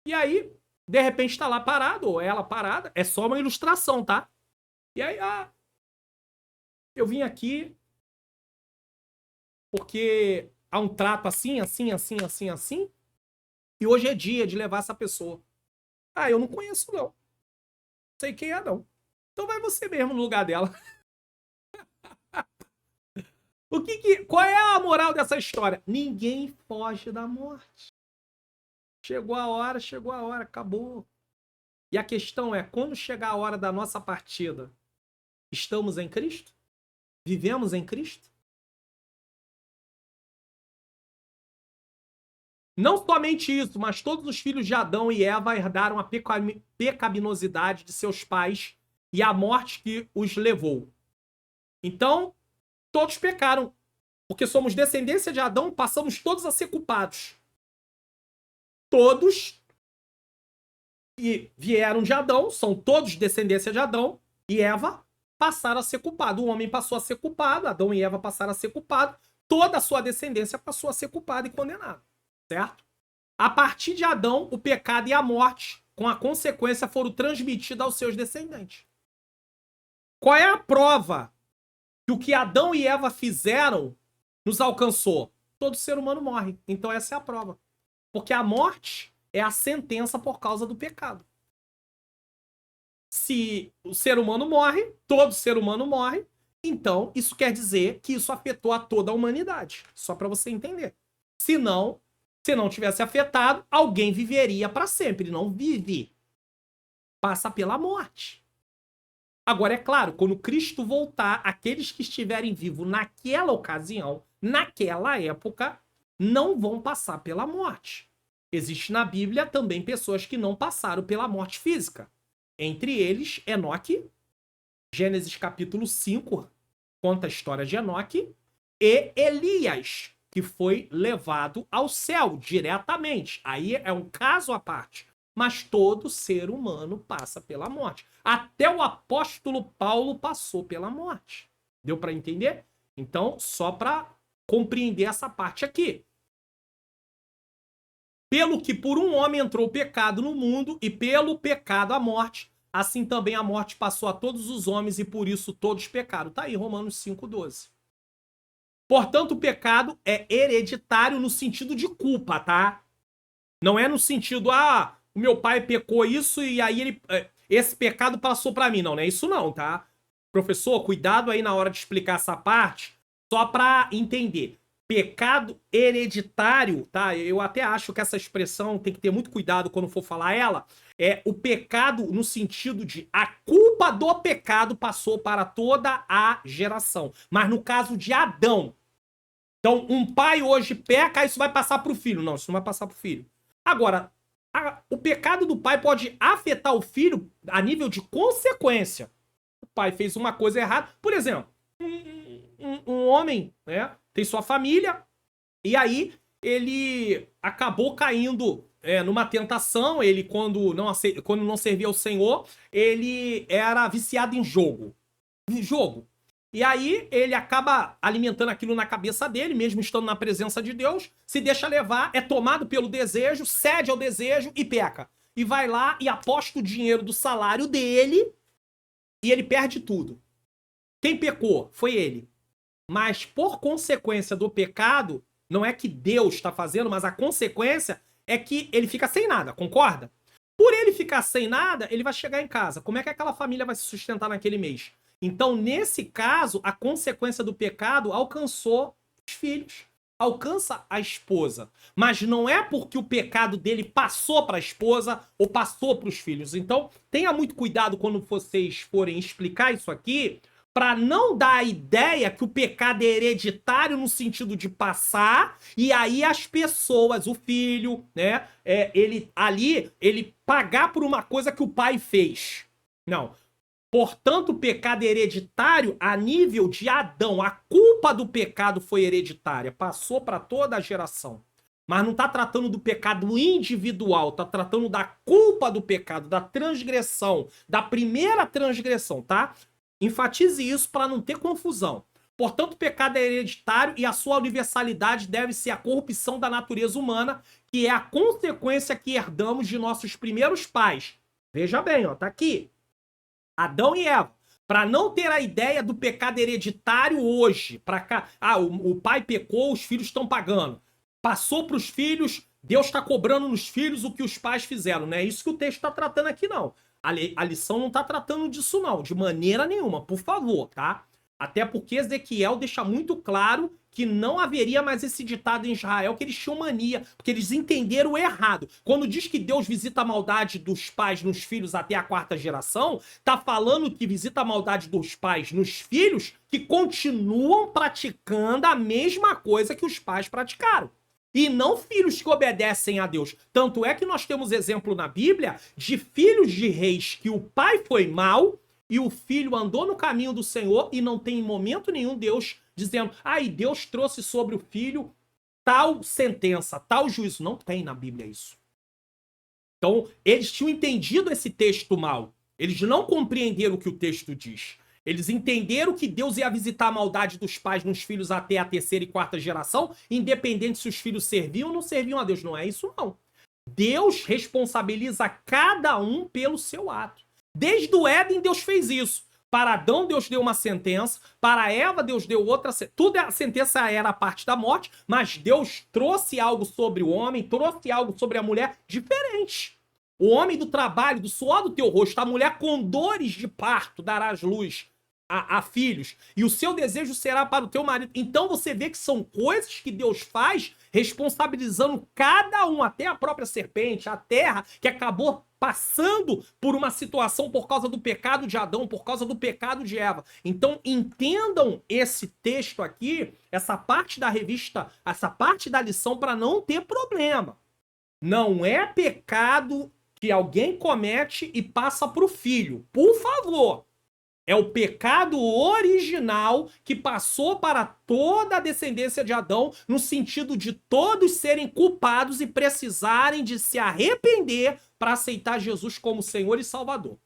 E aí, de repente, tá lá parado, ou ela parada. É só uma ilustração, tá? E aí, eu vim aqui porque há um trato assim, assim, assim, assim, assim. E hoje é dia de levar essa pessoa. Eu não conheço, não. Não sei quem é, não. Então vai você mesmo no lugar dela. Qual é a moral dessa história? Ninguém foge da morte. Chegou a hora, acabou. E a questão é, quando chegar a hora da nossa partida, estamos em Cristo? Vivemos em Cristo? Não somente isso, mas todos os filhos de Adão e Eva herdaram a pecaminosidade de seus pais e a morte que os levou. Então, todos pecaram. Porque somos descendência de Adão, passamos todos a ser culpados. Todos que vieram de Adão, são todos descendência de Adão e Eva, passaram a ser culpados. O homem passou a ser culpado, Adão e Eva passaram a ser culpados, toda a sua descendência passou a ser culpada e condenada. Certo? A partir de Adão, o pecado e a morte, com a consequência, foram transmitidos aos seus descendentes. Qual é a prova que o que Adão e Eva fizeram nos alcançou? Todo ser humano morre. Então essa é a prova. Porque a morte é a sentença por causa do pecado. Se o ser humano morre, todo ser humano morre, então isso quer dizer que isso afetou a toda a humanidade. Só para você entender. Se não tivesse afetado, alguém viveria para sempre. Não vive. Passa pela morte. Agora, é claro, quando Cristo voltar, aqueles que estiverem vivos naquela ocasião, naquela época, não vão passar pela morte. Existe na Bíblia também pessoas que não passaram pela morte física. Entre eles, Enoque. Gênesis capítulo 5 conta a história de Enoque. E Elias, que foi levado ao céu diretamente. Aí é um caso à parte. Mas todo ser humano passa pela morte. Até o apóstolo Paulo passou pela morte. Deu para entender? Então, só para compreender essa parte aqui. Pelo que por um homem entrou o pecado no mundo, e pelo pecado a morte, assim também a morte passou a todos os homens, e por isso todos pecaram. Tá aí, Romanos 5,12. Portanto, o pecado é hereditário no sentido de culpa, tá? Não é no sentido, o meu pai pecou isso e aí esse pecado passou pra mim. Não é isso não, tá? Professor, cuidado aí na hora de explicar essa parte, só pra entender. Pecado hereditário, tá? Eu até acho que essa expressão tem que ter muito cuidado quando for falar ela. É o pecado no sentido de a culpa do pecado passou para toda a geração. Mas no caso de Adão, então um pai hoje peca, isso vai passar pro filho. Não, isso não vai passar pro filho. Agora, o pecado do pai pode afetar o filho a nível de consequência. O pai fez uma coisa errada. Por exemplo, um homem, né, tem sua família, e aí ele acabou caindo numa tentação. Ele, quando não servia ao Senhor, ele era viciado em jogo. E aí ele acaba alimentando aquilo na cabeça dele, mesmo estando na presença de Deus, se deixa levar, é tomado pelo desejo, cede ao desejo e peca. E vai lá e aposta o dinheiro do salário dele e ele perde tudo. Quem pecou? Foi ele. Mas por consequência do pecado, não é que Deus está fazendo, mas a consequência é que ele fica sem nada, concorda? Por ele ficar sem nada, ele vai chegar em casa. Como é que aquela família vai se sustentar naquele mês? Então, nesse caso, a consequência do pecado alcançou os filhos, alcança a esposa. Mas não é porque o pecado dele passou para a esposa ou passou para os filhos. Então, tenha muito cuidado quando vocês forem explicar isso aqui, para não dar a ideia que o pecado é hereditário no sentido de passar, e aí as pessoas, o filho, né, ele pagar por uma coisa que o pai fez. Não. Portanto, o pecado é hereditário a nível de Adão. A culpa do pecado foi hereditária, passou para toda a geração. mas não está tratando do pecado individual, está tratando da culpa do pecado, da transgressão, da primeira transgressão, tá? Enfatize isso para não ter confusão. Portanto, o pecado é hereditário e a sua universalidade deve ser a corrupção da natureza humana, que é a consequência que herdamos de nossos primeiros pais. Veja bem, ó, tá aqui. Adão e Eva. Para não ter a ideia do pecado hereditário hoje, para cá, o pai pecou, os filhos estão pagando. Passou para os filhos, Deus está cobrando nos filhos o que os pais fizeram. Não é isso que o texto está tratando aqui, não. A lição não está tratando disso, não, de maneira nenhuma, por favor, tá? Até porque Ezequiel deixa muito claro que não haveria mais esse ditado em Israel, que eles tinham mania, porque eles entenderam errado. Quando diz que Deus visita a maldade dos pais nos filhos até a 4ª geração, tá falando que visita a maldade dos pais nos filhos que continuam praticando a mesma coisa que os pais praticaram. E não filhos que obedecem a Deus. Tanto é que nós temos exemplo na Bíblia de filhos de reis que o pai foi mau e o filho andou no caminho do Senhor e não tem em momento nenhum Deus dizendo, e Deus trouxe sobre o filho tal sentença, tal juízo. Não tem na Bíblia isso. Então, eles tinham entendido esse texto mal. Eles não compreenderam o que o texto diz. Eles entenderam que Deus ia visitar a maldade dos pais nos filhos até a 3ª e 4ª geração, independente se os filhos serviam ou não serviam a Deus. Não é isso, não. Deus responsabiliza cada um pelo seu ato. Desde o Éden, Deus fez isso. Para Adão, Deus deu uma sentença. Para Eva, Deus deu outra sentença. Tudo a sentença era a parte da morte, mas Deus trouxe algo sobre o homem, trouxe algo sobre a mulher diferente. O homem do trabalho, do suor do teu rosto, a mulher com dores de parto darás luz a filhos, e o seu desejo será para o teu marido. Então você vê que são coisas que Deus faz responsabilizando cada um, até a própria serpente, a terra, que acabou passando por uma situação por causa do pecado de Adão, por causa do pecado de Eva. Então entendam esse texto aqui, essa parte da revista, essa parte da lição, para não ter problema. Não é pecado que alguém comete e passa para o filho. Por favor. É o pecado original que passou para toda a descendência de Adão, no sentido de todos serem culpados e precisarem de se arrepender para aceitar Jesus como Senhor e Salvador.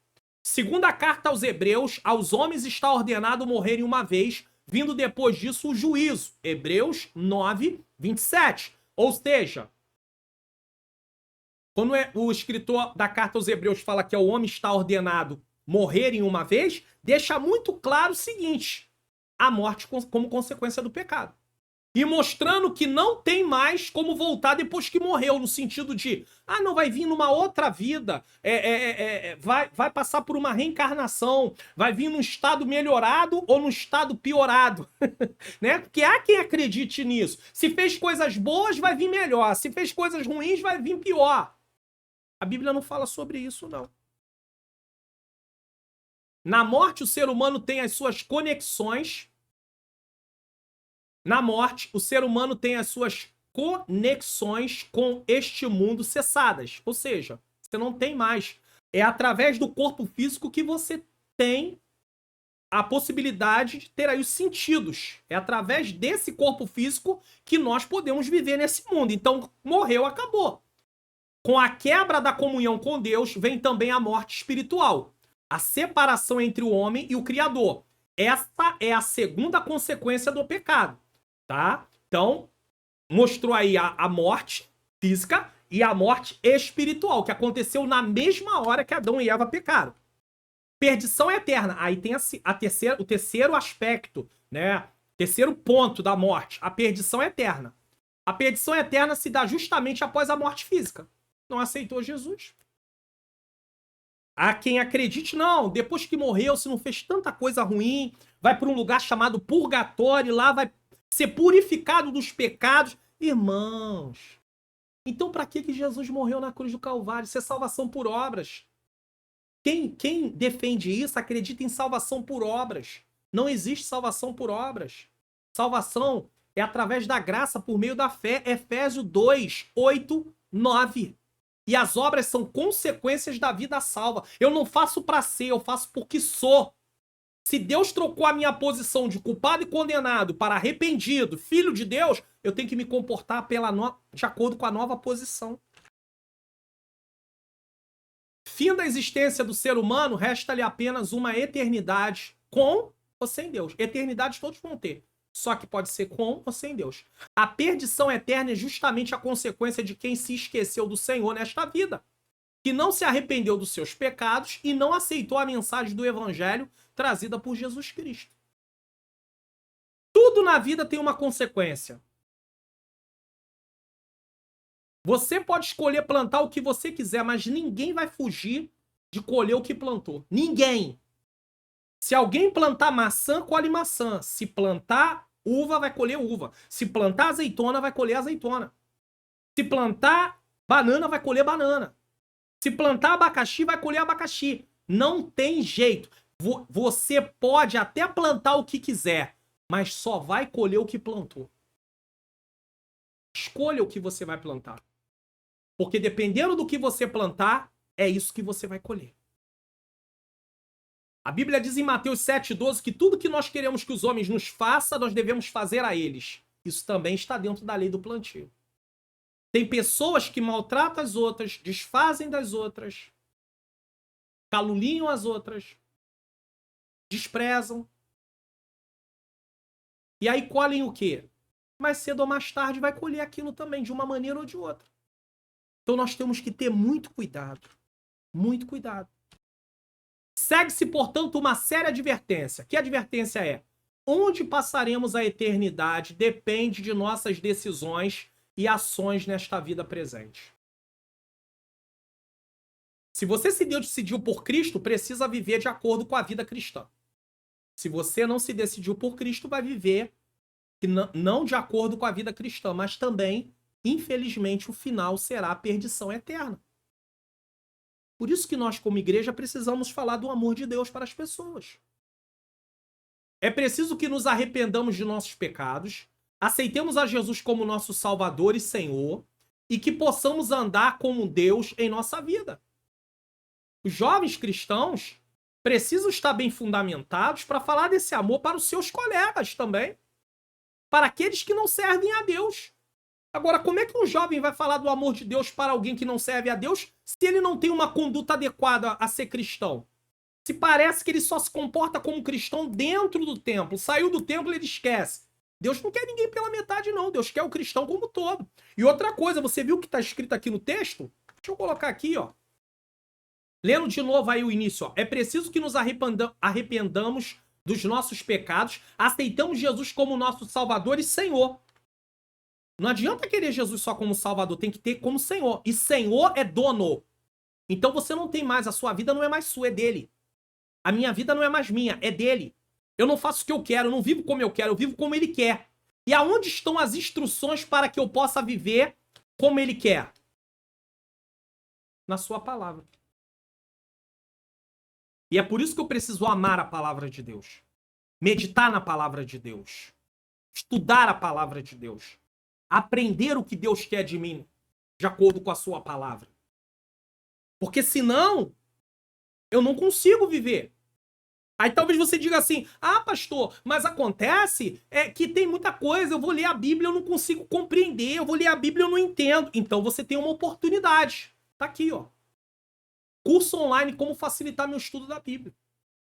Segunda carta aos Hebreus, aos homens está ordenado morrerem uma vez, vindo depois disso o juízo. Hebreus 9, 27. Ou seja, quando o escritor da carta aos Hebreus fala que o homem está ordenado morrerem uma vez, deixa muito claro o seguinte: a morte como consequência do pecado. E mostrando que não tem mais como voltar depois que morreu, no sentido de, não vai vir numa outra vida, vai passar por uma reencarnação, vai vir num estado melhorado ou num estado piorado, né? Porque há quem acredite nisso. Se fez coisas boas, vai vir melhor. Se fez coisas ruins, vai vir pior. A Bíblia não fala sobre isso, não. Na morte, o ser humano tem as suas conexões. Na morte, o ser humano tem as suas conexões com este mundo cessadas. Ou seja, você não tem mais. É através do corpo físico que você tem a possibilidade de ter aí os sentidos. É através desse corpo físico que nós podemos viver nesse mundo. Então, morreu, acabou. Com a quebra da comunhão com Deus, vem também a morte espiritual. A separação entre o homem e o Criador. Essa é a segunda consequência do pecado, tá? Então, mostrou aí a morte física e a morte espiritual, que aconteceu na mesma hora que Adão e Eva pecaram. Perdição eterna. Aí tem o terceiro aspecto, né? Terceiro ponto da morte. A perdição eterna. A perdição eterna se dá justamente após a morte física. Não aceitou Jesus. Há quem acredite, não, depois que morreu, se não fez tanta coisa ruim, vai para um lugar chamado purgatório, e lá vai ser purificado dos pecados. Irmãos, então para que Jesus morreu na cruz do Calvário? Isso é salvação por obras. Quem defende isso acredita em salvação por obras. Não existe salvação por obras. Salvação é através da graça por meio da fé. Efésios 2, 8, 9. E as obras são consequências da vida salva. Eu não faço para ser, eu faço porque sou. Se Deus trocou a minha posição de culpado e condenado para arrependido, filho de Deus, eu tenho que me comportar de acordo com a nova posição. Fim da existência do ser humano, resta-lhe apenas uma eternidade com ou sem Deus. Eternidade todos vão ter. Só que pode ser com ou sem Deus. A perdição eterna é justamente a consequência de quem se esqueceu do Senhor nesta vida, que não se arrependeu dos seus pecados e não aceitou a mensagem do Evangelho trazida por Jesus Cristo. Tudo na vida tem uma consequência. Você pode escolher plantar o que você quiser, mas ninguém vai fugir de colher o que plantou. Ninguém. Se alguém plantar maçã, colhe maçã. Se plantar uva, vai colher uva. Se plantar azeitona, vai colher azeitona. Se plantar banana, vai colher banana. Se plantar abacaxi, vai colher abacaxi. Não tem jeito. Você pode até plantar o que quiser, mas só vai colher o que plantou. Escolha o que você vai plantar. Porque dependendo do que você plantar, é isso que você vai colher. A Bíblia diz em Mateus 7,12 que tudo que nós queremos que os homens nos façam, nós devemos fazer a eles. Isso também está dentro da lei do plantio. Tem pessoas que maltratam as outras, desfazem das outras, caluniam as outras, desprezam. E aí colhem o quê? Mais cedo ou mais tarde vai colher aquilo também, de uma maneira ou de outra. Então nós temos que ter muito cuidado. Muito cuidado. Segue-se, portanto, uma séria advertência. Que advertência é? Onde passaremos a eternidade depende de nossas decisões e ações nesta vida presente. Se você se decidiu por Cristo, precisa viver de acordo com a vida cristã. Se você não se decidiu por Cristo, vai viver não de acordo com a vida cristã, mas também, infelizmente, o final será a perdição eterna. Por isso que nós, como igreja, precisamos falar do amor de Deus para as pessoas. É preciso que nos arrependamos de nossos pecados, aceitemos a Jesus como nosso Salvador e Senhor, e que possamos andar como Deus em nossa vida. Os jovens cristãos precisam estar bem fundamentados para falar desse amor para os seus colegas também, para aqueles que não servem a Deus. Agora, como é que um jovem vai falar do amor de Deus para alguém que não serve a Deus se ele não tem uma conduta adequada a ser cristão? Se parece que ele só se comporta como cristão dentro do templo, saiu do templo e ele esquece. Deus não quer ninguém pela metade, não. Deus quer o cristão como todo. E outra coisa, você viu o que está escrito aqui no texto? Deixa eu colocar aqui, ó. Lendo de novo aí o início, ó. É preciso que nos arrependamos dos nossos pecados, aceitamos Jesus como nosso Salvador e Senhor. Não adianta querer Jesus só como Salvador, tem que ter como Senhor. E Senhor é dono. Então você não tem mais, a sua vida não é mais sua, é dele. A minha vida não é mais minha, é dele. Eu não faço o que eu quero, eu não vivo como eu quero, eu vivo como ele quer. E aonde estão as instruções para que eu possa viver como ele quer? Na sua palavra. E é por isso que eu preciso amar a palavra de Deus. Meditar na palavra de Deus. Estudar a palavra de Deus. Aprender o que Deus quer de mim, de acordo com a sua palavra. Porque senão, eu não consigo viver. Aí talvez você diga assim, ah, pastor, mas acontece que tem muita coisa, eu vou ler a Bíblia, eu não consigo compreender, eu vou ler a Bíblia, eu não entendo. Então você tem uma oportunidade. Tá aqui, ó. Curso online, como facilitar meu estudo da Bíblia.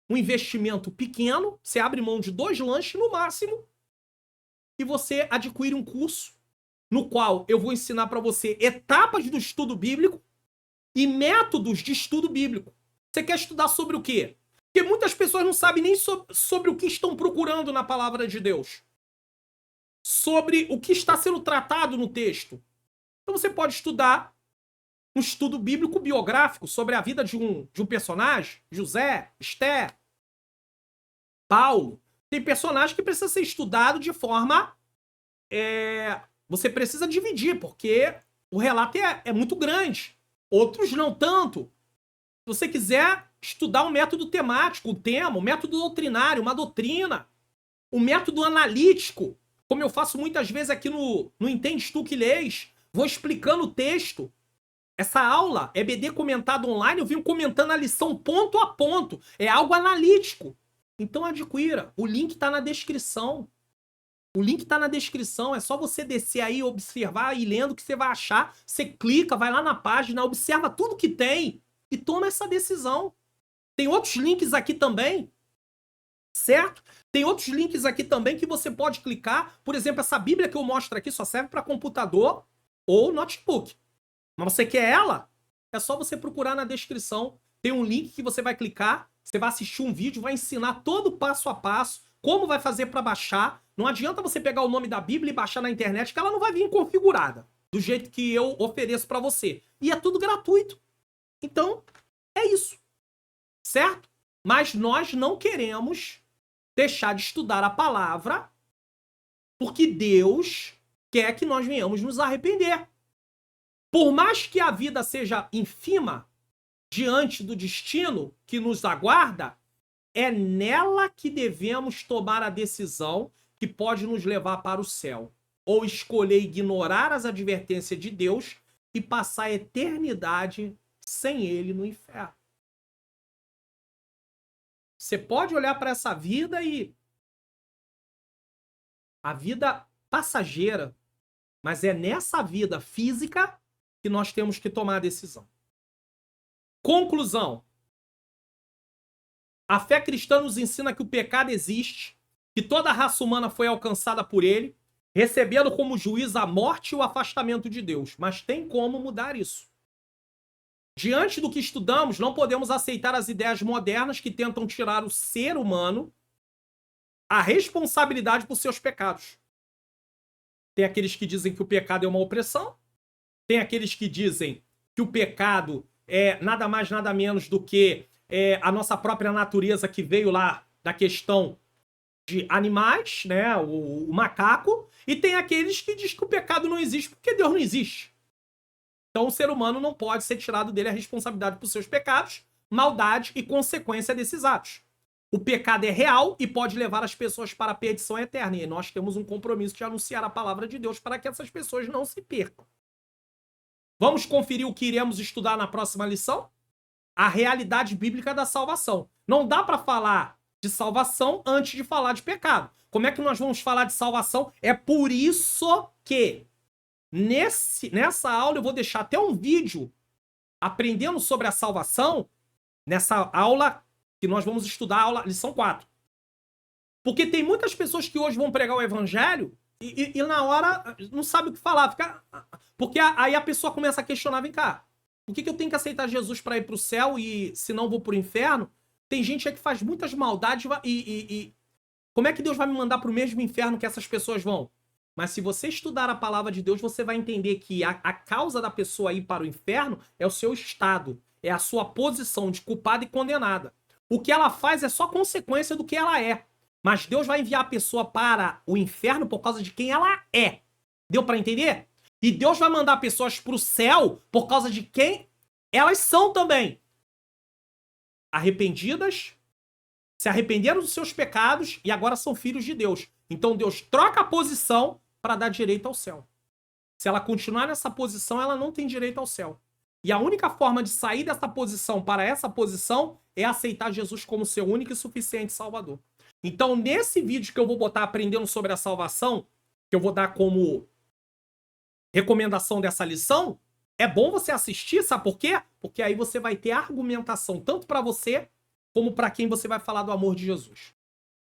Um investimento pequeno, você abre mão de 2 lanches no máximo, e você adquire um curso no qual eu vou ensinar para você etapas do estudo bíblico e métodos de estudo bíblico. Você quer estudar sobre o quê? Porque muitas pessoas não sabem nem sobre o que estão procurando na palavra de Deus. Sobre o que está sendo tratado no texto. Então você pode estudar um estudo bíblico biográfico sobre a vida de um personagem, José, Esther, Paulo. Tem personagem que precisa ser estudado de forma... Você precisa dividir, porque o relato é muito grande. Outros não tanto. Se você quiser estudar um método temático, um tema, um método doutrinário, uma doutrina, um método analítico, como eu faço muitas vezes aqui no Entendes Tu Que Lês, vou explicando o texto. Essa aula, EBD comentado online, eu venho comentando a lição ponto a ponto. É algo analítico. Então adquira. O link está na descrição. O link está na descrição. É só você descer aí, observar e lendo que você vai achar. Você clica, vai lá na página, observa tudo que tem e toma essa decisão. Tem outros links aqui também, certo? Tem outros links aqui também que você pode clicar. Por exemplo, essa Bíblia que eu mostro aqui só serve para computador ou notebook. Mas você quer ela? É só você procurar na descrição. Tem um link que você vai clicar, você vai assistir um vídeo, vai ensinar todo o passo a passo, como vai fazer para baixar. Não adianta você pegar o nome da Bíblia e baixar na internet, que ela não vai vir configurada do jeito que eu ofereço para você. E é tudo gratuito. Então, é isso. Certo? Mas nós não queremos deixar de estudar a palavra porque Deus quer que nós venhamos nos arrepender. Por mais que a vida seja ínfima diante do destino que nos aguarda, é nela que devemos tomar a decisão que pode nos levar para o céu, ou escolher ignorar as advertências de Deus e passar a eternidade sem ele no inferno. Você pode olhar para essa vida e a vida passageira, mas é nessa vida física que nós temos que tomar a decisão. Conclusão. A fé cristã nos ensina que o pecado existe, que toda a raça humana foi alcançada por ele, recebendo como juiz a morte e o afastamento de Deus. Mas tem como mudar isso. Diante do que estudamos, não podemos aceitar as ideias modernas que tentam tirar o ser humano a responsabilidade por seus pecados. Tem aqueles que dizem que o pecado é uma opressão, tem aqueles que dizem que o pecado é nada mais, nada menos do que a nossa própria natureza que veio lá da questão de animais, né, o macaco, e tem aqueles que dizem que o pecado não existe porque Deus não existe. Então o ser humano não pode ser tirado dele a responsabilidade por seus pecados, maldade e consequência desses atos. O pecado é real e pode levar as pessoas para a perdição eterna. E nós temos um compromisso de anunciar a palavra de Deus para que essas pessoas não se percam. Vamos conferir o que iremos estudar na próxima lição? A realidade bíblica da salvação. Não dá para falar de salvação antes de falar de pecado. Como é que nós vamos falar de salvação? É por isso que nessa aula eu vou deixar até um vídeo aprendendo sobre a salvação, nessa aula que nós vamos estudar, a lição 4. Porque tem muitas pessoas que hoje vão pregar o evangelho e na hora não sabe o que falar. Porque aí a pessoa começa a questionar, vem cá, por que eu tenho que aceitar Jesus para ir para o céu e se não vou para o inferno? Tem gente aí que faz muitas maldades e como é que Deus vai me mandar para o mesmo inferno que essas pessoas vão? Mas se você estudar a palavra de Deus, você vai entender que a causa da pessoa ir para o inferno é o seu estado, é a sua posição de culpada e condenada. O que ela faz é só consequência do que ela é. Mas Deus vai enviar a pessoa para o inferno por causa de quem ela é. Deu para entender? E Deus vai mandar pessoas para o céu por causa de quem elas são também. Arrependidas, se arrependeram dos seus pecados e agora são filhos de Deus. Então Deus troca a posição para dar direito ao céu. Se ela continuar nessa posição, ela não tem direito ao céu. E a única forma de sair dessa posição para essa posição é aceitar Jesus como seu único e suficiente Salvador. Então, nesse vídeo que eu vou botar aprendendo sobre a salvação, que eu vou dar como recomendação dessa lição, é bom você assistir, sabe por quê? Porque aí você vai ter argumentação tanto para você como para quem você vai falar do amor de Jesus.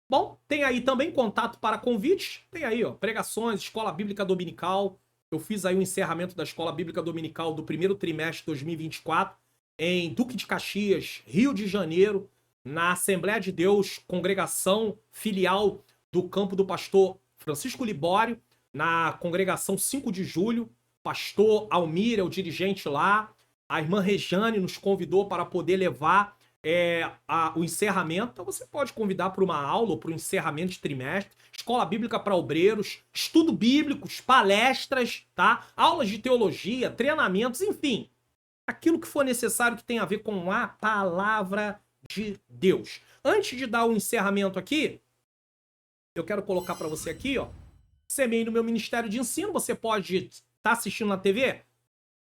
Bom, tem aí também contato para convites, tem aí, ó, pregações, escola bíblica dominical. Eu fiz aí o encerramento da escola bíblica dominical do primeiro trimestre de 2024 em Duque de Caxias, Rio de Janeiro, na Assembleia de Deus, congregação filial do campo do pastor Francisco Libório, na congregação 5 de julho. Pastor Almir é o dirigente lá. A irmã Rejane nos convidou para poder levar o encerramento. Então você pode convidar para uma aula ou para o encerramento de trimestre. Escola bíblica para obreiros, estudo bíblicos, palestras, tá? Aulas de teologia, treinamentos, enfim. Aquilo que for necessário que tenha a ver com a palavra de Deus. Antes de dar o encerramento aqui, eu quero colocar para você aqui, ó. Semeie no meu ministério de ensino. Você pode estar assistindo na TV?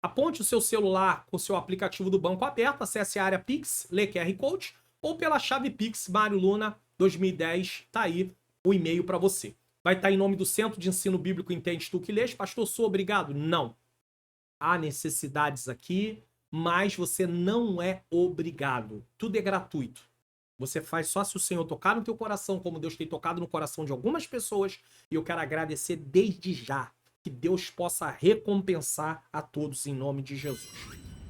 Aponte o seu celular com o seu aplicativo do banco aberto, acesse a área Pix, lê QR Code, ou pela chave Pix Mario Luna 2010, tá aí o e-mail para você. Vai estar em nome do Centro de Ensino Bíblico Entende Tu Que Lês. Pastor, sou obrigado? Não. Há necessidades aqui, mas você não é obrigado. Tudo é gratuito. Você faz só se o Senhor tocar no teu coração, como Deus tem tocado no coração de algumas pessoas. E eu quero agradecer desde já. Que Deus possa recompensar a todos em nome de Jesus.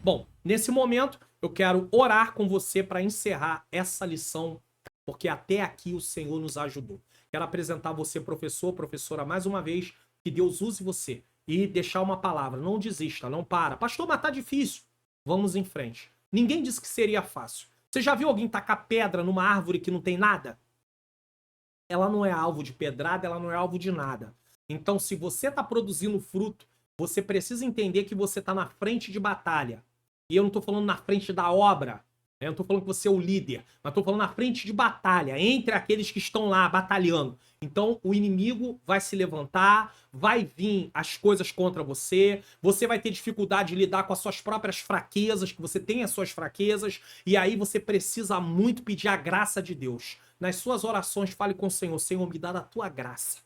Bom, nesse momento eu quero orar com você para encerrar essa lição, porque até aqui o Senhor nos ajudou. Quero apresentar você, professor, professora, mais uma vez, que Deus use você e deixar uma palavra. Não desista, não para. Pastor, mas tá difícil. Vamos em frente. Ninguém disse que seria fácil. Você já viu alguém tacar pedra numa árvore que não tem nada? Ela não é alvo de pedrada, ela não é alvo de nada. Então, se você está produzindo fruto, você precisa entender que você está na frente de batalha. E eu não estou falando na frente da obra, né? Eu não estou falando que você é o líder, mas estou falando na frente de batalha, entre aqueles que estão lá batalhando. Então, o inimigo vai se levantar, vai vir as coisas contra você, você vai ter dificuldade de lidar com as suas próprias fraquezas, que você tem as suas fraquezas, e aí você precisa muito pedir a graça de Deus. Nas suas orações, fale com o Senhor: Senhor, me dá da tua graça,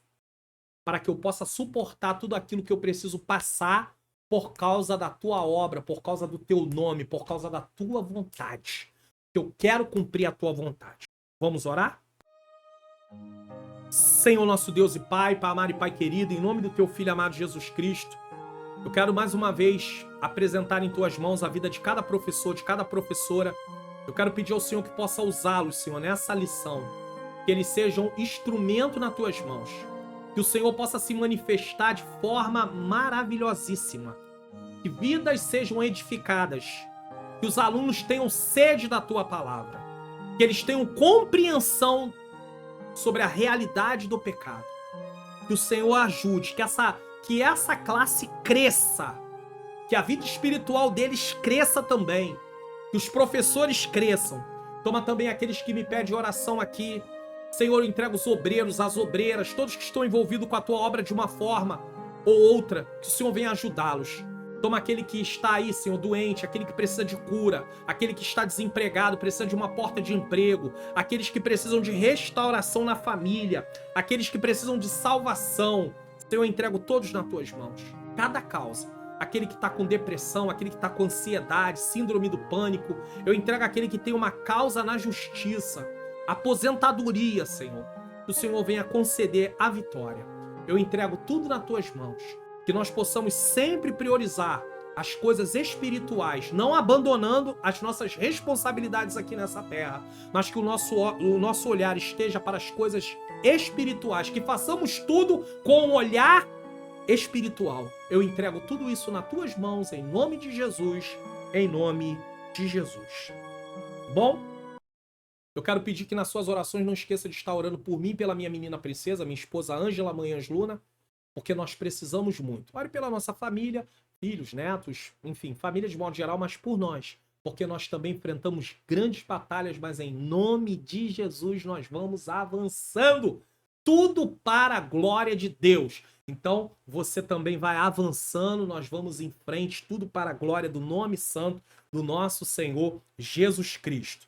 para que eu possa suportar tudo aquilo que eu preciso passar por causa da tua obra, por causa do teu nome, por causa da tua vontade. Eu quero cumprir a tua vontade. Vamos orar? Senhor nosso Deus e Pai, Pai amado e Pai querido, em nome do teu Filho amado Jesus Cristo, eu quero mais uma vez apresentar em tuas mãos a vida de cada professor, de cada professora. Eu quero pedir ao Senhor que possa usá-los, Senhor, nessa lição. Que eles sejam instrumento nas tuas mãos. Que o Senhor possa se manifestar de forma maravilhosíssima. Que vidas sejam edificadas. Que os alunos tenham sede da tua palavra. Que eles tenham compreensão sobre a realidade do pecado. Que o Senhor ajude, que essa classe cresça. Que a vida espiritual deles cresça também. Que os professores cresçam. Toma também aqueles que me pedem oração aqui. Senhor, eu entrego os obreiros, as obreiras, todos que estão envolvidos com a tua obra de uma forma ou outra, que o Senhor venha ajudá-los. Toma aquele que está aí, Senhor, doente, aquele que precisa de cura, aquele que está desempregado, precisa de uma porta de emprego, aqueles que precisam de restauração na família, aqueles que precisam de salvação. Senhor, eu entrego todos nas tuas mãos. Cada causa. Aquele que está com depressão, aquele que está com ansiedade, síndrome do pânico. Eu entrego aquele que tem uma causa na justiça. Aposentadoria, Senhor. Que o Senhor venha conceder a vitória. Eu entrego tudo nas tuas mãos. Que nós possamos sempre priorizar as coisas espirituais, não abandonando as nossas responsabilidades aqui nessa terra, mas que o nosso olhar esteja para as coisas espirituais, que façamos tudo com um olhar espiritual. Eu entrego tudo isso nas tuas mãos, em nome de Jesus, em nome de Jesus. Bom? Eu quero pedir que nas suas orações não esqueça de estar orando por mim e pela minha menina princesa, minha esposa Ângela, mãe Angeluna, porque nós precisamos muito. Ore pela nossa família, filhos, netos, enfim, família de modo geral, mas por nós, porque nós também enfrentamos grandes batalhas, mas em nome de Jesus nós vamos avançando. Tudo para a glória de Deus. Então, você também vai avançando, nós vamos em frente, tudo para a glória do nome santo do nosso Senhor Jesus Cristo.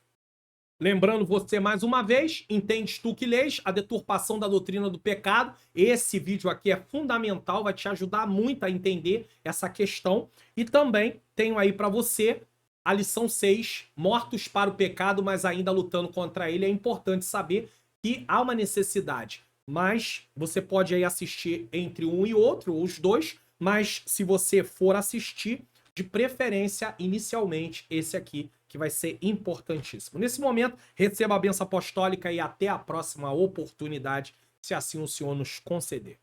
Lembrando você mais uma vez, Entendes Tu Que Lês, a deturpação da doutrina do pecado. Esse vídeo aqui é fundamental, vai te ajudar muito a entender essa questão. E também tenho aí para você a lição 6, mortos para o pecado, mas ainda lutando contra ele. É importante saber que há uma necessidade, mas você pode aí assistir entre um e outro, ou os dois, mas se você for assistir, de preferência, inicialmente, esse aqui, que vai ser importantíssimo. Nesse momento, receba a bênção apostólica e até a próxima oportunidade, se assim o Senhor nos conceder.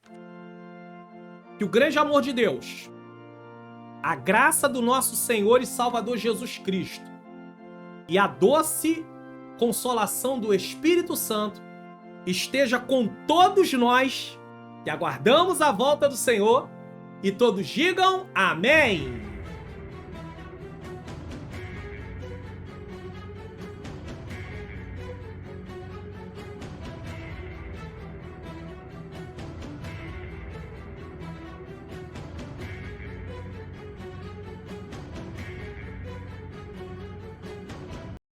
Que o grande amor de Deus, a graça do nosso Senhor e Salvador Jesus Cristo e a doce consolação do Espírito Santo esteja com todos nós que aguardamos a volta do Senhor, e todos digam amém.